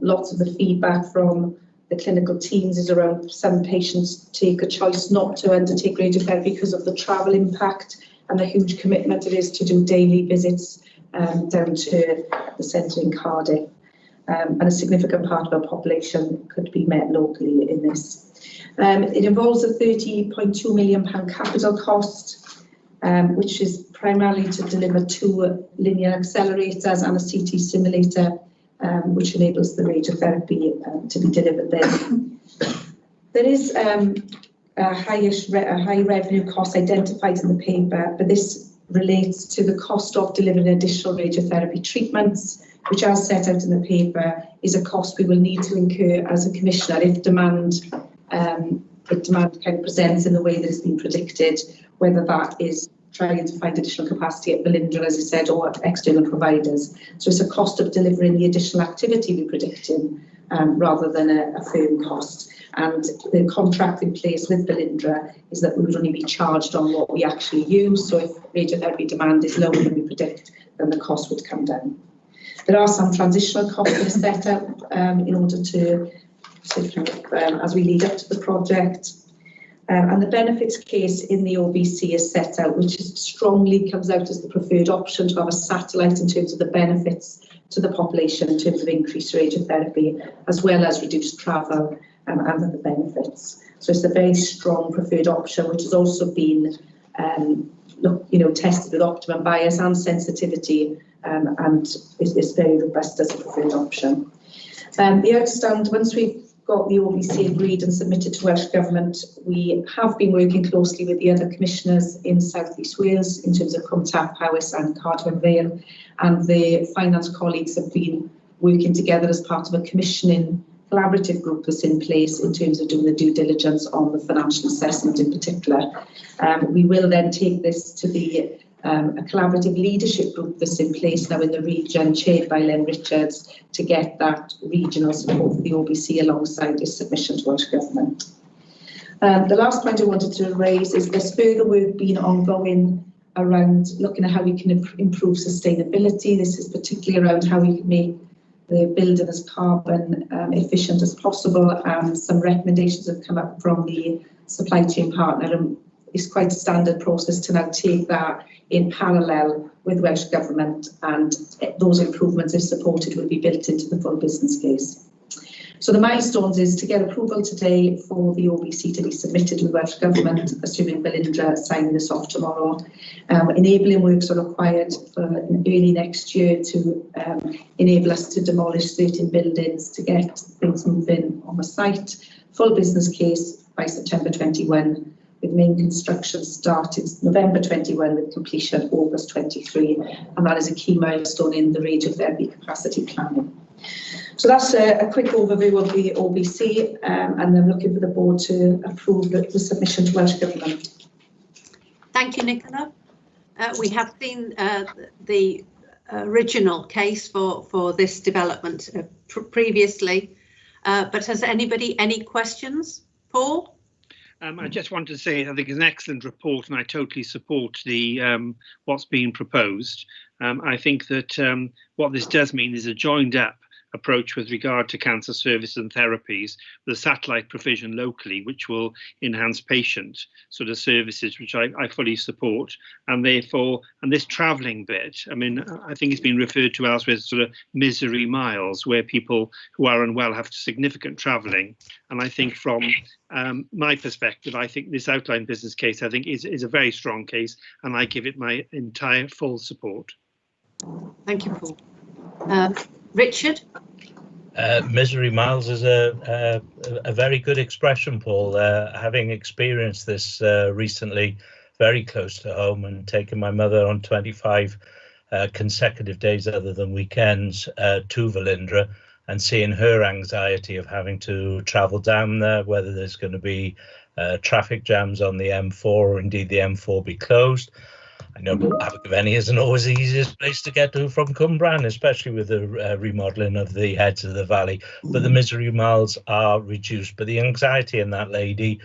Lots of the feedback from the clinical teams is around some patients take a choice not to undertake radiotherapy because of the travel impact and the huge commitment it is to do daily visits down to the centre in Cardiff, and a significant part of our population could be met locally in this. It involves a £30.2 million capital cost, which is primarily to deliver 2 linear accelerators and a CT simulator, which enables the radiotherapy to be delivered there. There is a high revenue cost identified in the paper, but this relates to the cost of delivering additional radiotherapy treatments, which, as set out in the paper, is a cost we will need to incur as a commissioner if demand kind of presents in the way that has been predicted, whether that is trying to find additional capacity at Lindra, as I said, or at external providers. So it's a cost of delivering the additional activity we're predicting rather than a firm cost. And the contract in place with Lindra is that we would only be charged on what we actually use. So if radiotherapy demand is lower than we predict, then the cost would come down. There are some transitional costs set up in order to as we lead up to the project. And the benefits case in the OBC is set out, which strongly comes out as the preferred option to have a satellite in terms of the benefits to the population in terms of increased radiotherapy, as well as reduced travel and other benefits. So it's a very strong preferred option, which has also been tested with optimum bias and sensitivity, and is very robust as a preferred option. The outstanding, once we've got the OBC agreed and submitted to Welsh Government, we have been working closely with the other commissioners in South East Wales in terms of Cwm Taf, Powys and Cardiff Vale, and the finance colleagues have been working together as part of a commissioning collaborative group that's in place in terms of doing the due diligence on the financial assessment in particular. We will then take this to the a collaborative leadership group that's in place now in the region, chaired by Len Richards, to get that regional support for the OBC alongside its submission to Welsh Government. The last point I wanted to raise is there's further work being ongoing around looking at how we can improve sustainability. This is particularly around how we can make the building as carbon efficient as possible, and some recommendations have come up from the supply chain partner, and it's quite a standard process to now take that in parallel with Welsh Government, and those improvements, if supported, will be built into the full business case. So the milestones is to get approval today for the OBC to be submitted to the Welsh Government, assuming Belindra sign this off tomorrow. Enabling works are required for early next year to enable us to demolish certain buildings to get things moving on the site. Full business case by September 21, with main construction starting November 21 with completion August 23, and that is a key milestone in the radiotherapy capacity planning. So that's a quick overview of the OBC, and I'm looking for the board to approve the submission to Welsh Government. Thank you, Nicola. We have seen the original case for this development previously, but has anybody any questions? Paul? I just wanted to say I think it's an excellent report, and I totally support the what's being proposed. I think that what this does mean is a joined up approach with regard to cancer services and therapies, the satellite provision locally, which will enhance patient sort of services, which I fully support. And therefore, and this travelling bit, I mean, I think it's been referred to elsewhere as sort of misery miles, where people who are unwell have significant travelling. And I think from my perspective, I think this outline business case, I think is a very strong case, and I give it my entire full support. Thank you, Paul. Richard? Misery miles is a very good expression, Paul. Having experienced this recently very close to home and taken my mother on 25 consecutive days other than weekends to Velindre, and seeing her anxiety of having to travel down there, whether there's going to be traffic jams on the M4 or indeed the M4 be closed. I know Abergavenny isn't always the easiest place to get to from Cwmbran, especially with the remodelling of the heads of the valley, but the misery miles are reduced. But the anxiety in that lady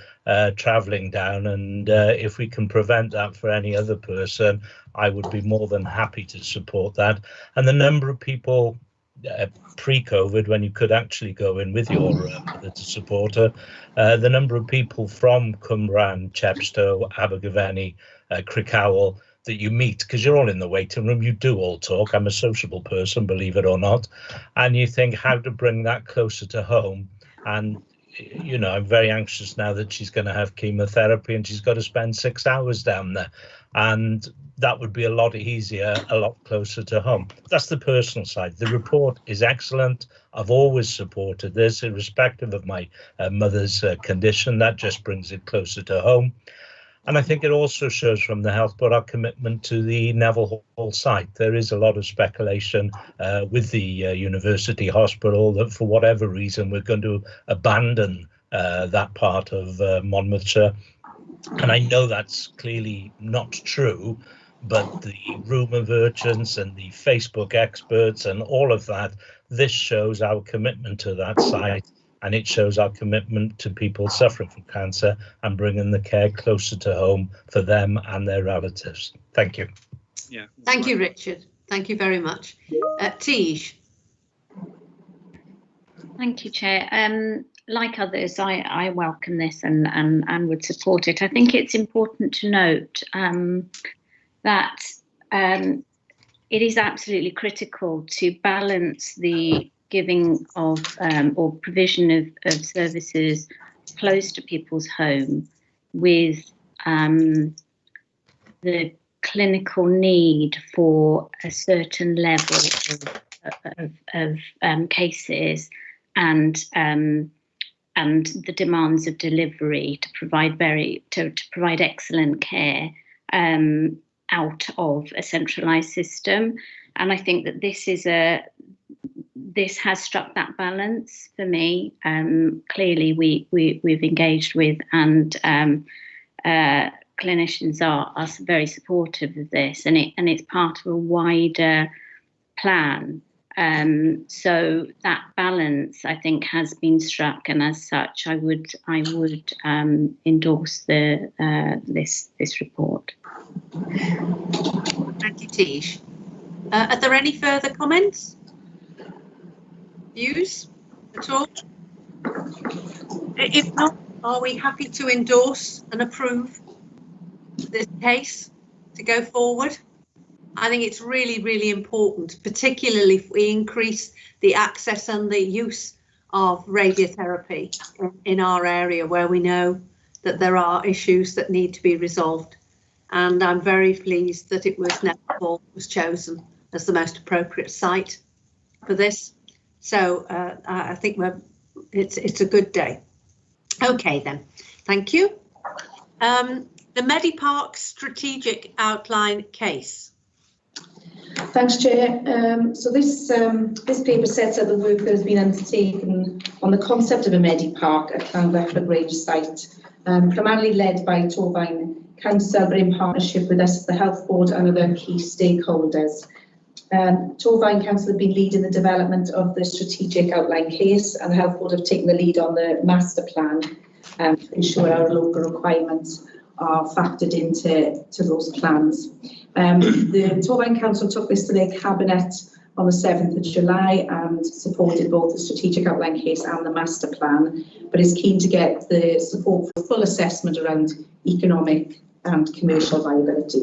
travelling down, and if we can prevent that for any other person, I would be more than happy to support that. And the number of people pre-COVID, when you could actually go in with your mother to support her, the number of people from Cwmbran, Chepstow, Abergavenny, Crickhowell that you meet, because you're all in the waiting room, you do all talk. I'm a sociable person, believe it or not, and you think how to bring that closer to home. And you know, I'm very anxious now that she's going to have chemotherapy and she's got to spend 6 hours down there, and that would be a lot easier, a lot closer to home. That's the personal side. The report is excellent. I've always supported this, irrespective of my mother's condition. That just brings it closer to home. And I think it also shows from the Health Board our commitment to the Neville Hall site. There is a lot of speculation with the university hospital that for whatever reason we're going to abandon that part of Monmouthshire. And I know that's clearly not true, but the rumour merchants and the Facebook experts and all of that, this shows our commitment to that site. And it shows our commitment to people suffering from cancer and bringing the care closer to home for them and their relatives. Thank you. Yeah. Thank you, Richard. Thank you very much. Tiege. Thank you, Chair. like others, I welcome this and would support it. I think it's important to note that it is absolutely critical to balance the giving of or provision of services close to people's home with the clinical need for a certain level of cases and the demands of delivery to provide excellent care out of a centralised system. And I think that this has struck that balance for me. Clearly, we've engaged with and clinicians are very supportive of this, and it's part of a wider plan. So that balance, I think, has been struck, and as such, I would endorse this report. Thank you, Tish. Are there any further comments? Views at all? If not, are we happy to endorse and approve this case to go forward? I think it's really, really important, particularly if we increase the access and the use of radiotherapy in our area where we know that there are issues that need to be resolved. And I'm very pleased that it was Netherwall was chosen as the most appropriate site for this. So I think it's a good day. Okay then, thank you. The Medipark strategic outline case. Thanks, Chair. So this paper sets out the work that has been undertaken on the concept of a Medipark at Llanfairpwll Grange site, primarily led by Torfaen Council, but in partnership with us, the Health Board and other key stakeholders. Torfaen Council have been leading the development of the strategic outline case, and the Health Board have taken the lead on the master plan to ensure our local requirements are factored into those plans. The Torfaen Council took this to their cabinet on the 7th of July and supported both the strategic outline case and the master plan, but is keen to get the support for full assessment around economic and commercial viability.